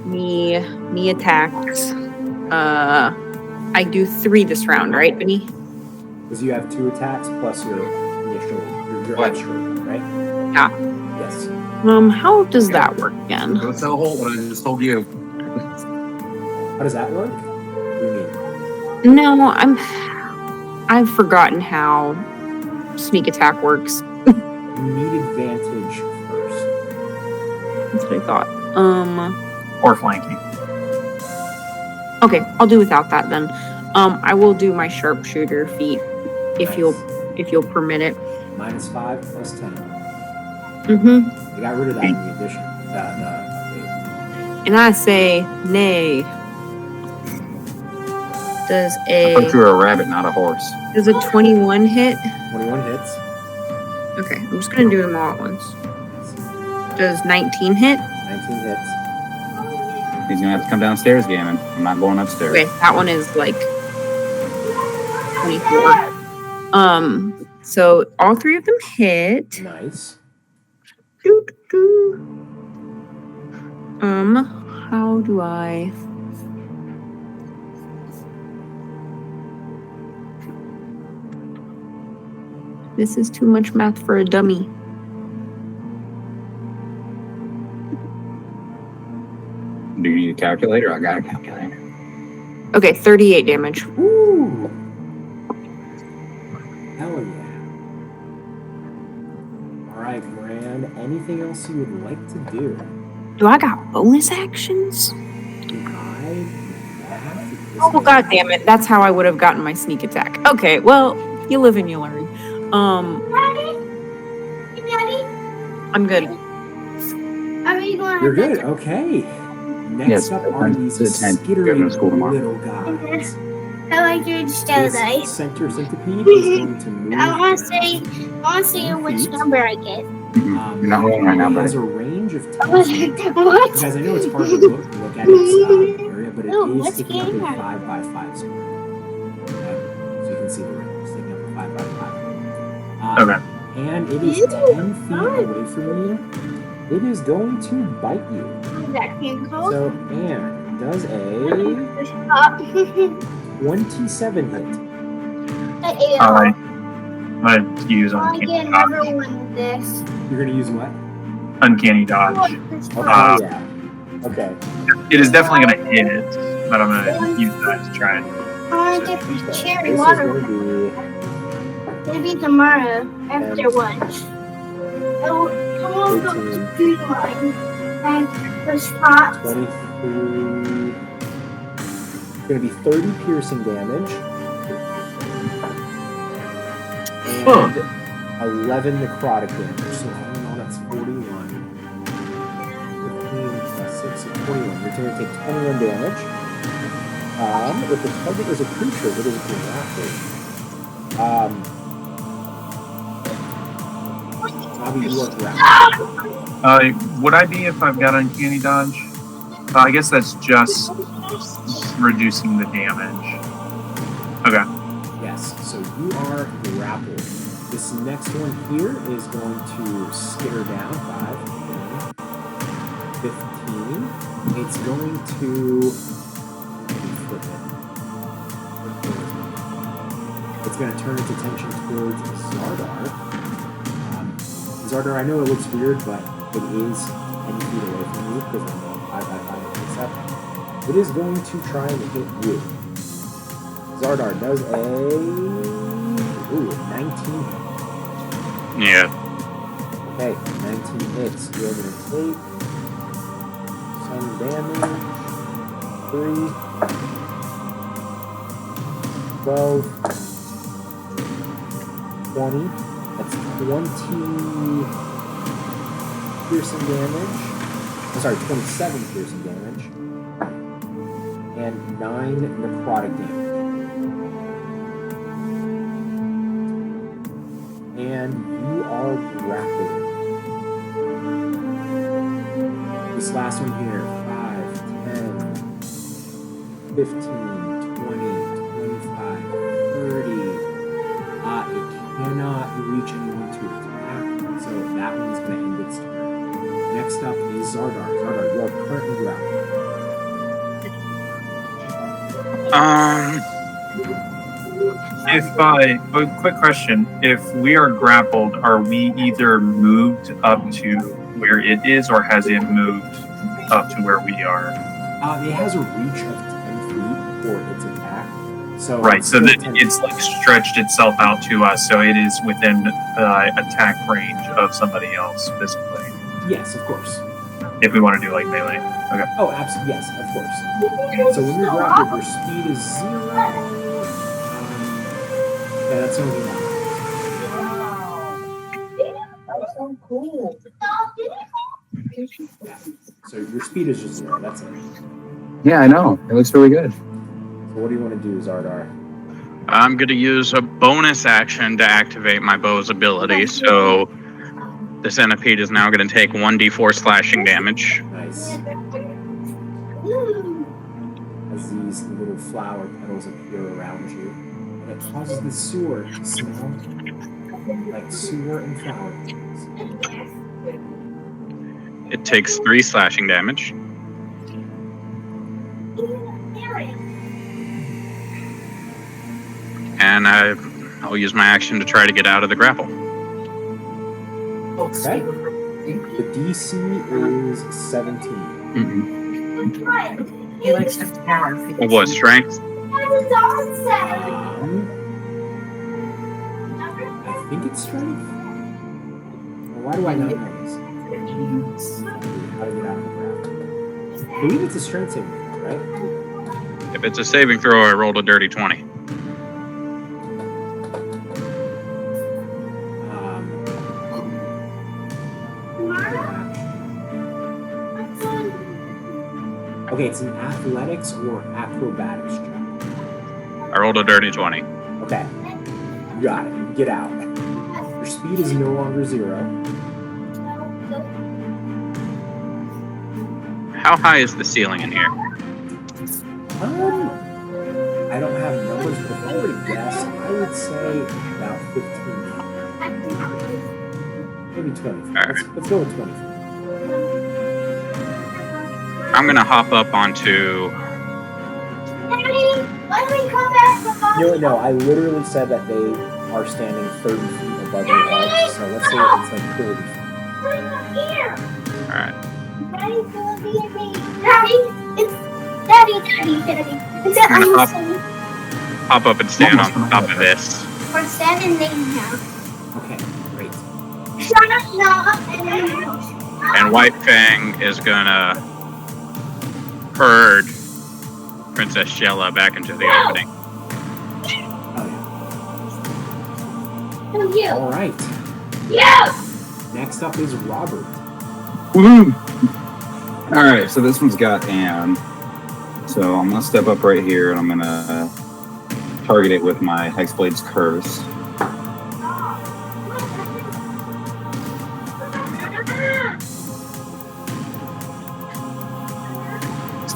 me attacks. I do 3 this round, right, Vinny? Because you have 2 attacks plus your initial, your extra, right? Yeah. Yes. How does that work again? Go tell Holt what I just told you. How does that work? What do you mean? No, I've forgotten how sneak attack works. You need advantage first. That's what I thought. Or flanking. Okay, I'll do without that then. I will do my sharpshooter feat if Nice. you'll permit it. -5 plus 10. Mm-hmm. They got rid of that in the addition. Update. And I say nay. Does I thought you were a rabbit, not a horse. a 21 hit? 21 hits. Okay, I'm just gonna do them all at once. Does 19 hit? 19 hits. He's gonna have to come downstairs, Gammon. I'm not going upstairs. Okay, that one is like 24. So all 3 of them hit. Nice. How do I? This is too much math for a dummy. Do you need a calculator? I got a calculator. Okay, 38 damage. Woo! Hell yeah. Alright, Gran, anything else you would like to do? Do I got bonus actions? Oh, god damn it. That's how I would have gotten my sneak attack. Okay, well, you live and you learn. Daddy? I'm good. Are we going to You're good, okay. Next Yes, up are these it's 10. skittery Go to school tomorrow. little guys. I like your style This dice. center centipede is going to move. I want to see which number I get. You're not rolling right now, It has buddy. a range of 10 What? feet. Guys, I know it's hard to look at its area, but it No, is what's taking up a game? 5x5 square. Okay? So you can see the range. It's taking up a 5x5. Okay. And it is 10 feet away from you. It is going to bite you. That can call. So, Anne does a 27 hit. I'm gonna use I get uncanny another dodge. one of this. You're going to use what? Uncanny dodge. Oh, yeah. Okay. It is definitely gonna hit it, but I'm gonna use that to try it. I want to get this cherry This is water. going to Maybe tomorrow after lunch. Oh, come on, go to food line. And the spots. 23. It's going to be 30 piercing damage. And 11 necrotic damage. So all in all, that's 41. 15 plus 6 is 41. You're going to take 21 damage. if the target is a creature that is grappled. Robbie, you are grappled. Would I be if I've got Uncanny Dodge? I guess that's just reducing the damage. Okay. Yes, so you are grappled. This next one here is going to skitter down 5, 10, 15. It's going to flip it. It's going to turn its attention towards Xardaar. Xardaar, I know it looks weird, but it is 10 feet away from you because I'm going 5 by 5 and 7. It is going to try and hit you. Xardaar does a 19. Yeah. Okay, 19 hits. You're going to take some damage. 3, 12, 20. That's 20 piercing damage. I'm sorry, 27 piercing damage. And 9 necrotic damage. And you are grappled. This last one here, 5, 10, 15, 20, 25, 30. It cannot reach anyone to attack, so that one's going to end its turn. Next up is Xardaar. Xardaar, you are currently grappled. Quick question. If we are grappled, are we either moved up to where it is, or has it moved up to where we are? It has a reach of 10 feet for its attack. So right, so that it's like stretched itself out to us, so it is within attack range of somebody else physically. Yes, of course. If we want to do like melee. Okay. Oh, absolutely. Yes, of course. So when you're grappled, your speed is 0. Yeah, that's only one. So cool. Yeah. So your speed is just 0. That's it. Yeah, I know. It looks really good. So what do you want to do, Xardaar? I'm going to use a bonus action to activate my bow's ability. So the centipede is now going to take 1d4 slashing damage. Nice. As these little flower petals appear around you, and it causes the sewer to smell like sewer and flower petals. It takes 3 slashing damage. And I'll use my action to try to get out of the grapple. Okay. The DC is 17. He likes to power. What, strength? I think it's strength. Why do I not know this? How to get out of the grapple. I believe it's a strength saving throw, right? If it's a saving throw, I rolled a dirty 20. Okay, it's an athletics or acrobatics check. I rolled a dirty 20. Okay. You got it. Get out. Your speed is no longer 0. How high is the ceiling in here? I don't have numbers, but if I were to guess, I would say about 15. Maybe 20. Right. Let's go with 20. I'm going to hop up onto... Daddy, let me come back to No, I literally said that they are standing 30 feet above your head, so let's say it's like 30 feet. Bring them here. Alright. Daddy's gonna be at me. Daddy, it's Daddy. It's I'm gonna awesome. Hop up and stand on top of this. We're standing now. Okay, great. Shut up now. And White Fang is going to herd Princess Jella back into the opening. Oh, Oh, you. All right. Yeah. Next up is Robert. Woohoo! All right, so this one's got an So I'm gonna step up right here and I'm gonna target it with my Hexblade's Curse.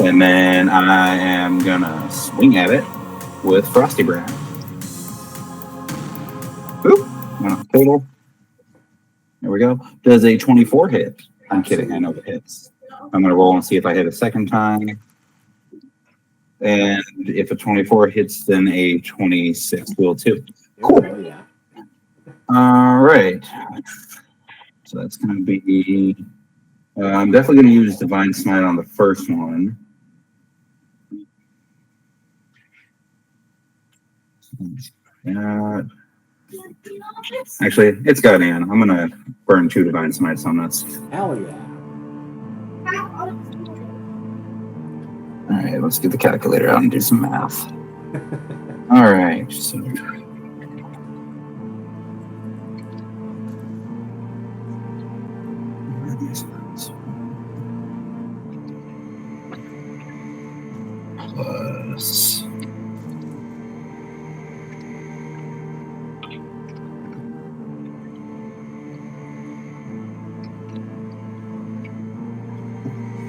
And then I am gonna swing at it with Frosty Brand. Oop, went off total. There we go. Does a 24 hit? I'm kidding, I know it hits. I'm gonna roll and see if I hit a second time. And if a 24 hits, then a 26 will too. Cool. Yeah. All right. So that's gonna be. I'm definitely gonna use Divine Smite on the first one. Actually, it's got an. I'm gonna burn 2 Divine Smites on this. Hell yeah. All right, let's get the calculator out and do some math. All right, so. Plus.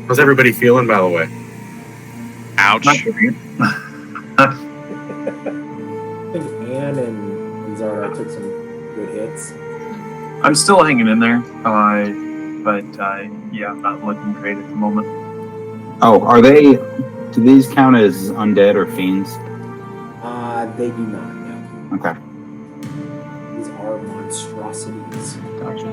How's everybody feeling, by the way? Ouch. I think Anne and Xardaar took some good hits. I'm still hanging in there, but yeah, I'm not looking great at the moment. Oh, are they? Do these count as undead or fiends? They do not, no. Okay. These are monstrosities. Gotcha.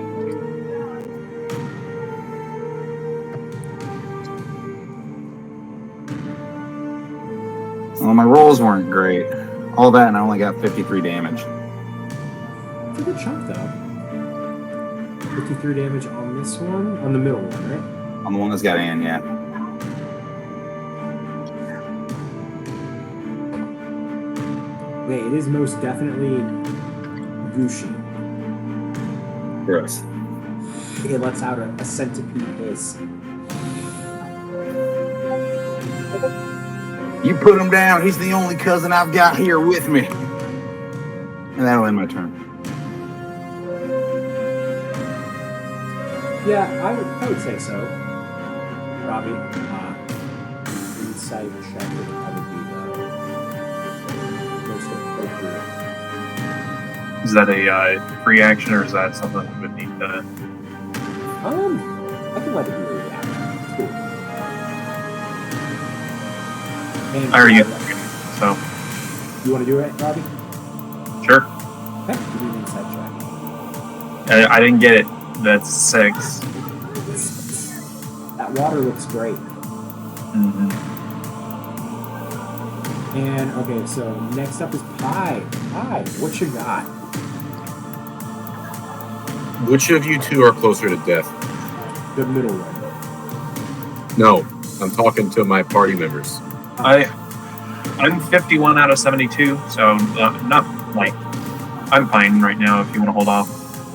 Well, my rolls weren't great. All that, and I only got 53 damage. It's a good chunk, though. 53 damage on this one? On the middle one, right? On the one that's got Ann, yeah. Wait, it is most definitely Gushi. Gross. It lets out a centipede hiss. You put him down. He's the only cousin I've got here with me. And that'll end my turn. Yeah, I would say so. Robbie, insight check would probably be the most appropriate. Is that a free action, or is that something that would need to? I can let it be a reaction. It's cool. And I already so you want to do it, Robbie? sure. Okay, give me an insight check. I didn't get it. That's 6. That water looks great. Mm-hmm. And okay, so next up is Pie. Pie, what you got? Which of you two are closer to death? The middle one. No, I'm talking to my party members. I'm 51 out of 72, so not like I'm fine right now. If you want to hold off,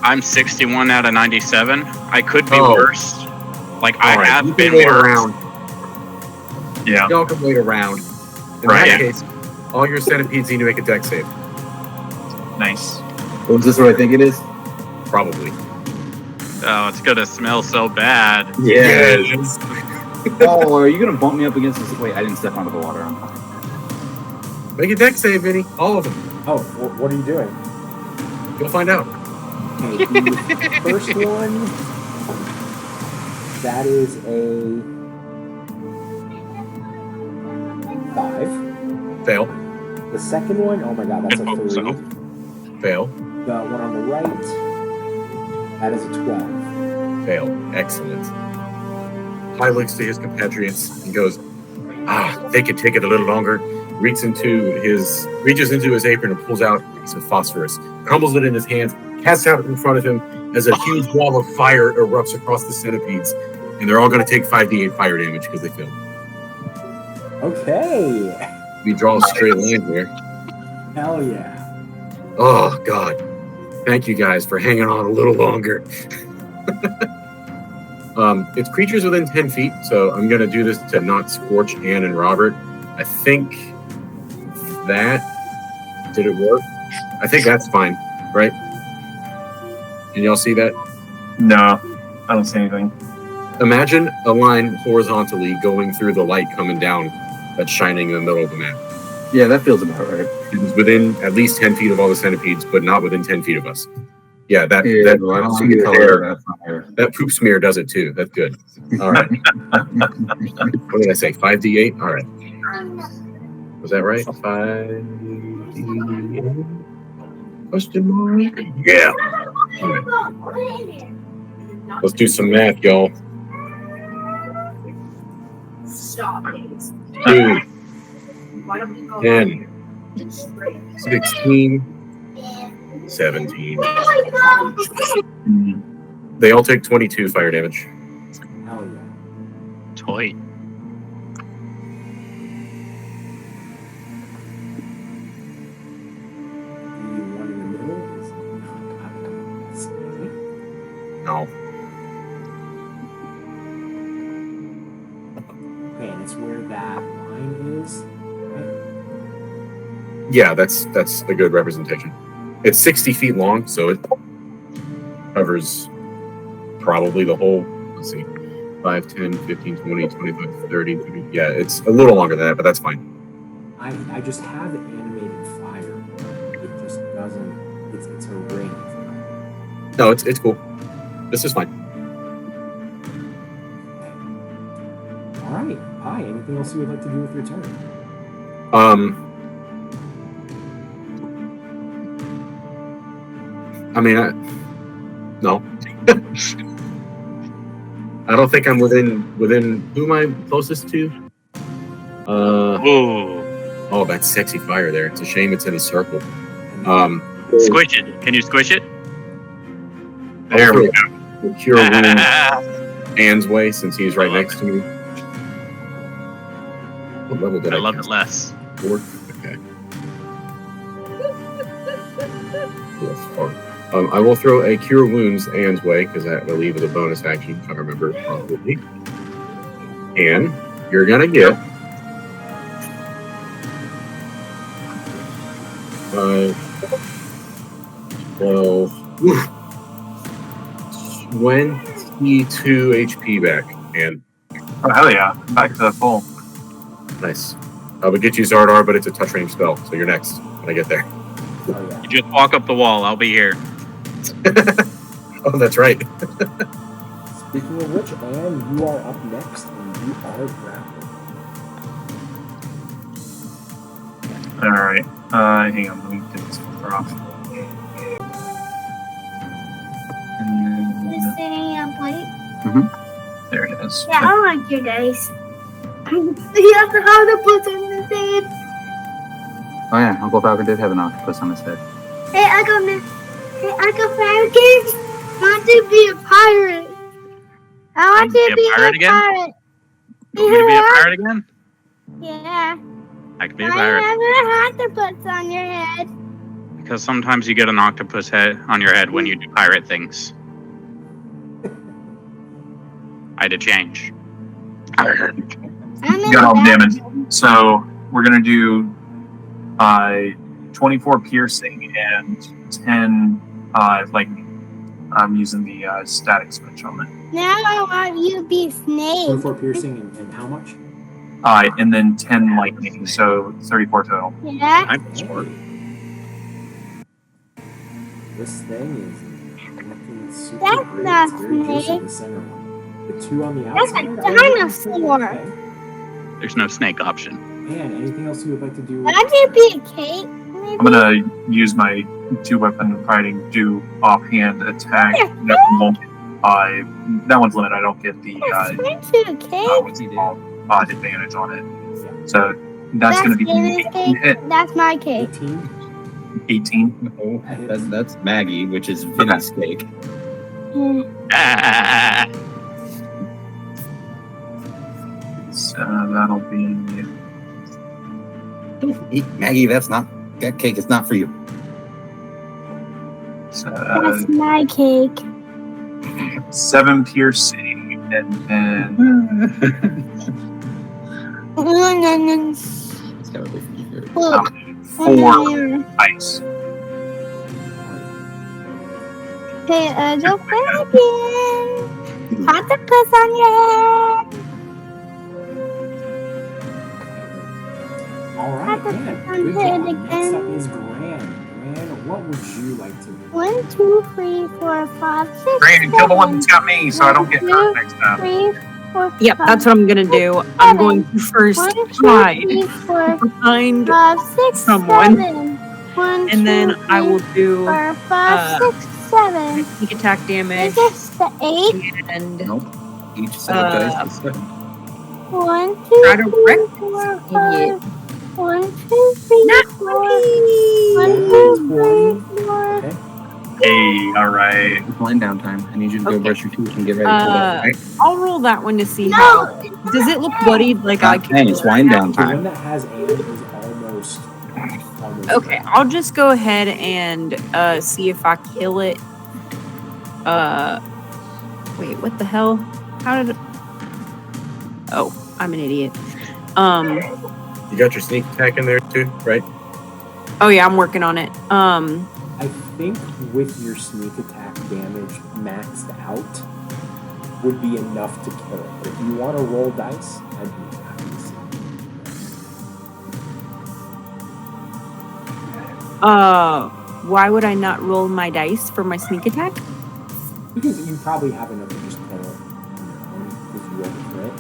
I'm 61 out of 97. I could be Oh. worse. Like, All I right, have you been can wait worse. around. yeah. Y'all can wait around. In Right. that case, all your centipedes need to make a dex save. Nice. Well, is this what I think it is? Probably. Oh, it's gonna smell so bad. Yes. Oh, are you going to bump me up against this? Wait, I didn't step onto the water. I'm fine. Make a dex save, Vinny. All of them. Oh, what are you doing? You'll find out. Okay, the first one, that is a 5. Fail. The second one, oh my god, that's a I 3. hope so. Fail. The one on the right, that is a 12. Fail. Excellent. Pi looks to his compatriots and goes, they could take it a little longer. Reaches into his apron and pulls out a piece of phosphorus, crumbles it in his hands, casts out in front of him as a huge wall of fire erupts across the centipedes, and they're all going to take 5d8 fire damage because they failed. Okay. We draw a straight line here. Hell yeah. Oh God! Thank you guys for hanging on a little longer. It's creatures within 10 feet, so I'm going to do this to not scorch Ann and Robert. I think that... Did it work? I think that's fine, right? Can y'all see that? No, I don't see anything. Imagine a line horizontally going through the light coming down that's shining in the middle of the map. Yeah, that feels about right. It's within at least 10 feet of all the centipedes, but not within 10 feet of us. Yeah, that Yeah, that well, I don't poop see the smear color there, of that fire. that poop smear does it too. That's good. All right. What did I say? 5d8? All right. Was that right? 5d8? Question mark? Yeah. All right. Let's do some math, y'all. 2, 10, 16, 17. They all take 22 fire damage. Hell yeah. Toy. The one in the middle is not No. okay, and it's where that line is. Right? Yeah, that's a good representation. It's 60 feet long, so it covers probably the whole, let's see, 5, 10, 15, 20, 25, 30, 30. Yeah, it's a little longer than that, but that's fine. I just have animated fire. It just doesn't. It's a ring. No, it's cool. This is fine. All right. Hi. Anything else you would like to do with your turn? No. I don't think I'm within. Who am I closest to? Ooh. Oh, that's sexy fire there. It's a shame it's in a circle. Squish it. Can you squish it? There we go. Cure wound Ann's way since he's right next to me. What level did I? I love it less. 4? Okay. Yes, 4. I will throw a Cure Wounds Ann's way, because that will leave as a bonus action, if I remember properly. And you're going to get 12, 22 HP back. And Oh, hell yeah. Back to full. nice. I would get you Xardaar, but it's a touch range spell, so you're next when I get there. Oh yeah. You just walk up the wall. I'll be here. Oh, that's right. Speaking of which, Anne, you are up next, and you are grappled. Alright. Hang on. Let me get this one off. And Is sitting up late? there it is. Yeah, I like your dice. You have to have the put on the head. Oh yeah, Uncle Falcon did have an octopus on his head. Hey, Uncle Falcon, I want to be a pirate. I want to be a pirate. You want me to be a pirate again? Yeah. I can be a Why pirate. have an octopus on your head? Because sometimes you get an octopus head on your head when you do pirate things. I had to change. I'm in Got all the damage. So we're gonna do 24 piercing and 10 lightning. I'm using the static switch on it. Now I want you to be Snake. 24 piercing and how much? And then 10 lightning, so 34 total. Yeah? I'm short. This thing is looking super That's great. not It's very juicy, snake. the center one. The 2 on the That's a outside. dinosaur. Okay. There's no snake option. And anything else you would like to do? I want you to be a cake. Maybe. I'm gonna use my 2-weapon fighting do offhand attack. That won't. That one's limited. I don't get the Yes, went to a cake. what's it called? Advantage on it. So that's gonna be Vinny's 18 hit. cake. That's my cake. 18. 18. No, that's Maggie, which is Vinny's cake. Ah, So that'll be Eat Maggie, that cake is not for you. so, That's my cake. 7 piercing Look. 4 ice. Hey, go again. Hot the piss on your head. All right, man. Good job. Next up is Gran. Gran, what would you like to do? 1, 2, 3, 4, 5, 6. Brandon, kill the one that's got me so I don't get hurt next time. 3, 4, Yep, that's what I'm gonna do. I'm going to first hide behind 5, 6, someone. 7. 1, and then I will do 4, 5, 6, 7. sneak attack damage. Is this the 8? And Nope. Each set of dice is 7. 1, 2, Try to 3, wreck 4, this 5. idiot. 1, 2, 3, Not 4. me! 1, 2, 3, 4. Okay. Hey, alright. It's wind down time. I need you to go Okay. brush your teeth and get ready for that. Right? I'll roll that one to see how. Does it look bloodied? Like I can. Hey, it's wind down The one time. that has and is almost Okay, I'll just go ahead and see if I kill it. Wait, what the hell? How did it... Oh, I'm an idiot. You got your sneak attack in there too, right? Oh yeah, I'm working on it. I think with your sneak attack damage maxed out would be enough to kill it. But if you want to roll dice, I'd be happy to see. Why would I not roll my dice for my sneak attack? Because you probably have enough to just kill it on your own if you roll the crit.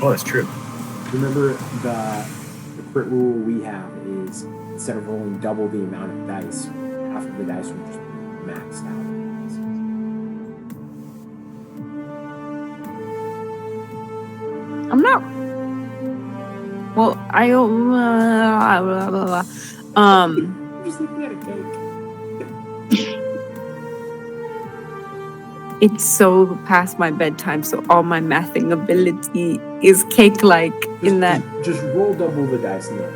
Oh, that's true. Remember, the crit rule we have is instead of rolling double the amount of dice, half of the dice would just be maxed out. I'm not. Well, I You're just looking at a cake. it's so past my bedtime, so all my mathing ability is cake-like in that. Just roll double the dice and then.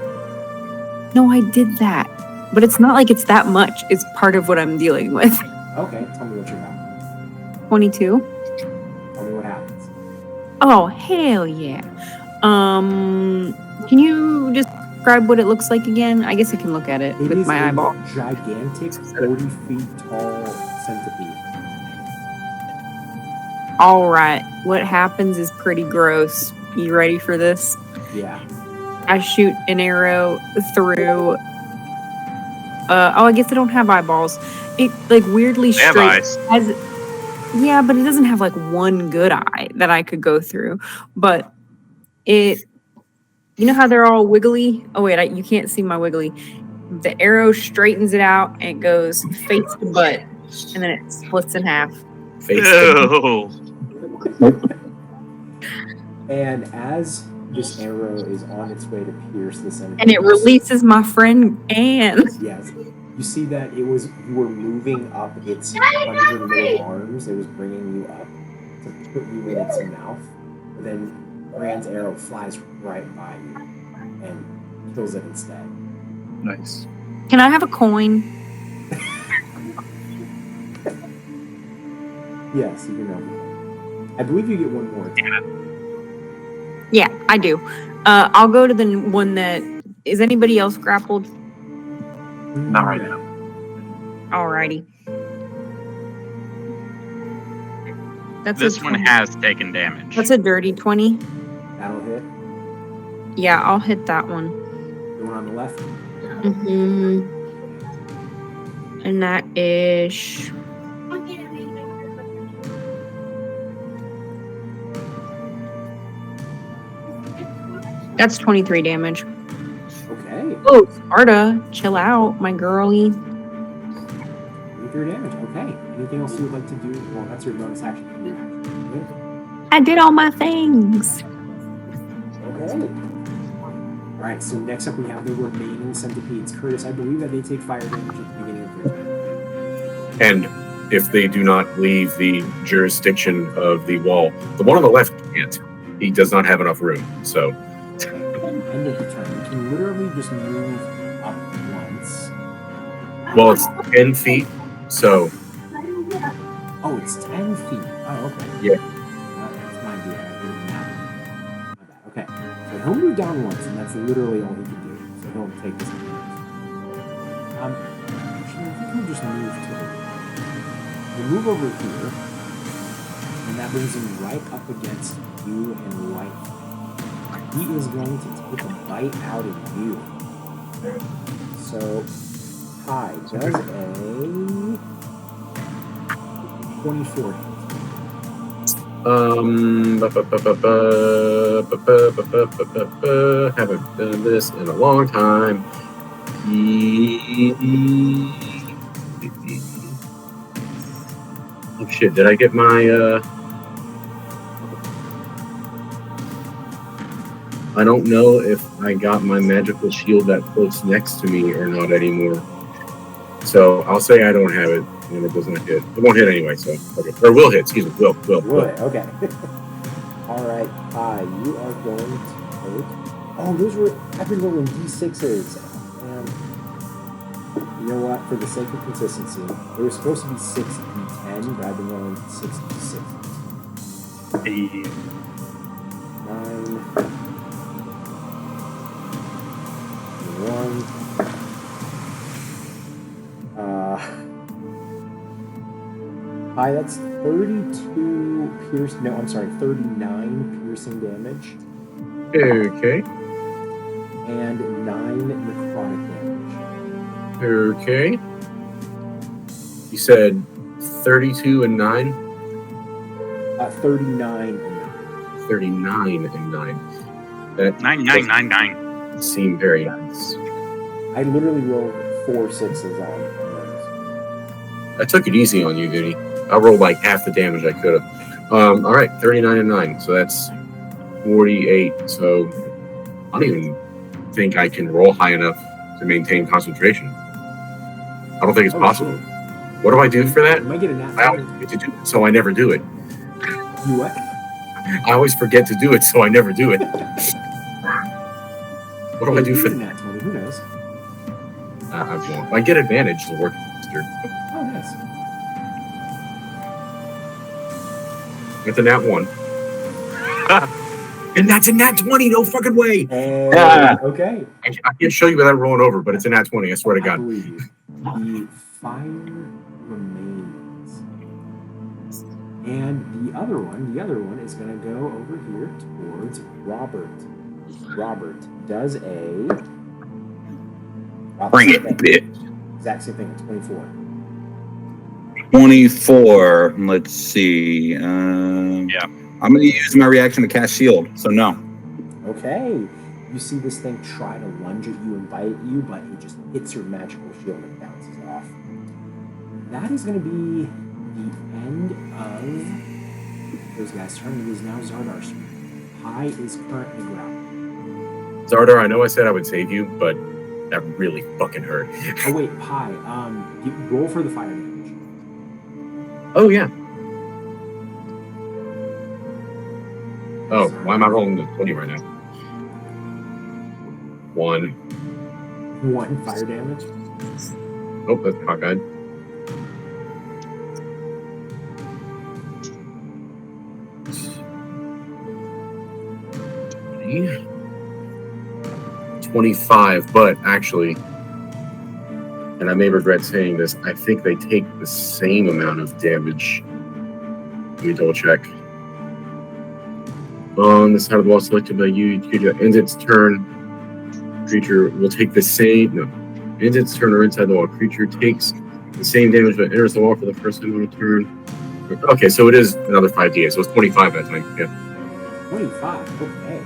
No, I did that, but it's not like it's that much. It's part of what I'm dealing with. Okay, tell me what you got. 22. Tell me what happens. Oh, hell yeah. Can you just describe what it looks like again? I guess I can look at it It with is my a eyeball. gigantic 40 feet tall centipede. All right. What happens is pretty gross. You ready for this? Yeah. I shoot an arrow through. I guess I don't have eyeballs. It like weirdly They have straight. eyes. Yeah, but it doesn't have like one good eye that I could go through. But it, you know how they're all wiggly? Oh wait, you can't see my wiggly. The arrow straightens it out and it goes face to butt, and then it splits in half. Face Ew. And as this arrow is on its way to pierce the centipede, And it releases my friend Anne. Yes. You see that you were moving up its 100 little arms. It was bringing you up to put you in its mouth. But then Gran's arrow flies right by you and kills it instead. Nice. Can I have a coin? Yes, you can have one. I believe you get one more attack. Yeah, I do. I'll go to the one that is. Anybody else grappled? Not right now. Alrighty. That's This a one 20. has taken damage. That's a dirty 20. That'll hit. Yeah, I'll hit that one. The one on the left. Mm-hmm. And that is. That's 23 damage. Okay. Oh, Sparta, chill out, my girlie. 23 damage. Okay. Anything else you would like to do? Well, that's your bonus action. Good. I did all my things. Okay. Alright, so next up we have the remaining centipedes. Curtis, I believe that they take fire damage at the beginning of their turn. And if they do not leave the jurisdiction of the wall, the one on the left can't. He does not have enough room. So End of the turn. You can literally just move up once. well, it's 10 feet. So Oh, Oh, it's 10 feet. Oh, okay. Yeah. That's my idea. I didn't know. My bad. Okay. So he'll move down once, and that's literally all he can do. So he'll take this. Actually, I think he'll just move to the right. He'll move over here, and that brings him right up against you and White. He is going to take a bite out of you. So, Pi does a 24 hit. Haven't done this in a long time. Oh shit, did I get my I don't know if I got my magical shield that floats next to me or not anymore. So I'll say I don't have it, and it doesn't hit. It won't hit anyway, so okay. Or will hit, excuse me. Will. Okay. Alright, Pi, you are going to take... Oh, those were... I've been rolling D6s. Oh, man. You know what? For the sake of consistency, they were supposed to be 6d10, but I've been rolling 6d6. 9... 1. Hi, that's 32 piercing. No, I'm sorry, 39 piercing damage. Okay. And 9 necrotic damage. Okay. You said 32 and 9? 39 and 9. 39 and 9. That 9999. seemed very nice. I literally rolled 4 6s on those. I took it easy on you, Vinny. I rolled like half the damage I could have. All right, 39 and 9. So that's 48. So I don't even think I can roll high enough to maintain concentration. I don't think it's possible. Sure. What do I do for that? You might get a nat I always forget to do it, so I never do it. You what? I always forget to do it, so I never do it. What do I do for that? nat 20? Who knows? I won't. I get advantage to work faster. Oh, nice. It's a nat 1. And that's a nat 20, no fucking way. Okay. I can't show you without rolling over, but it's a nat 20, I swear to I God. believe you. The fire remains. And the other one is going to go over here towards Robert. Robert does a... Bring it, bitch. Exact same thing, 24. 24. Let's see. I'm going to use my reaction to cast shield, so no. Okay. You see this thing try to lunge at you and bite at you, but it just hits your magical shield and bounces off. That is going to be the end of those guys' turn. It is now Xardaar's turn. Pi is currently growling. Xardaar, I know I said I would save you, but that really fucking hurt. Oh wait, Pi, roll for the fire damage. Oh, yeah. Oh, why am I rolling the 20 right now? 1. 1 fire damage. Oh, that's cockeyed. 25, but actually, and I may regret saying this, I think they take the same amount of damage. Let me double check. On the side of the wall selected by you, ends its turn. Creature will take the same. No, ends its turn or inside the wall. Creature takes the same damage but enters the wall for the first time on a turn. Okay, so it is another 5d8, so it's 25 that time. Yeah. 25. Okay.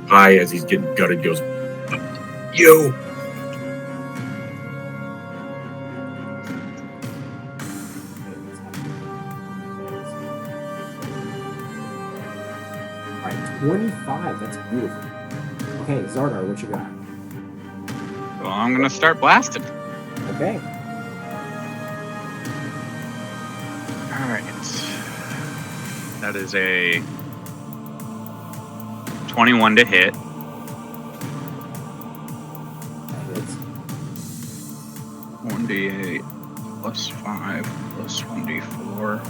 Pi, as he's getting gutted, goes, "You." All right, 25. That's beautiful. Okay, Xardaar, what you got? Well, I'm gonna start blasting. Okay. All right. That is a 21 to hit. That hits. 1d6. 1d8 plus 5 plus 1d4.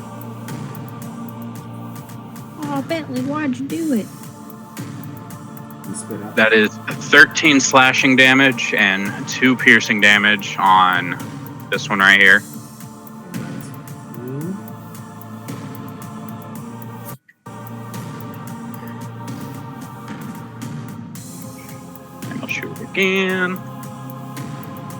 Oh, Bentley, why'd you do it? You spit up. That is 13 slashing damage and 2 piercing damage on this one right here. And I'll shoot again.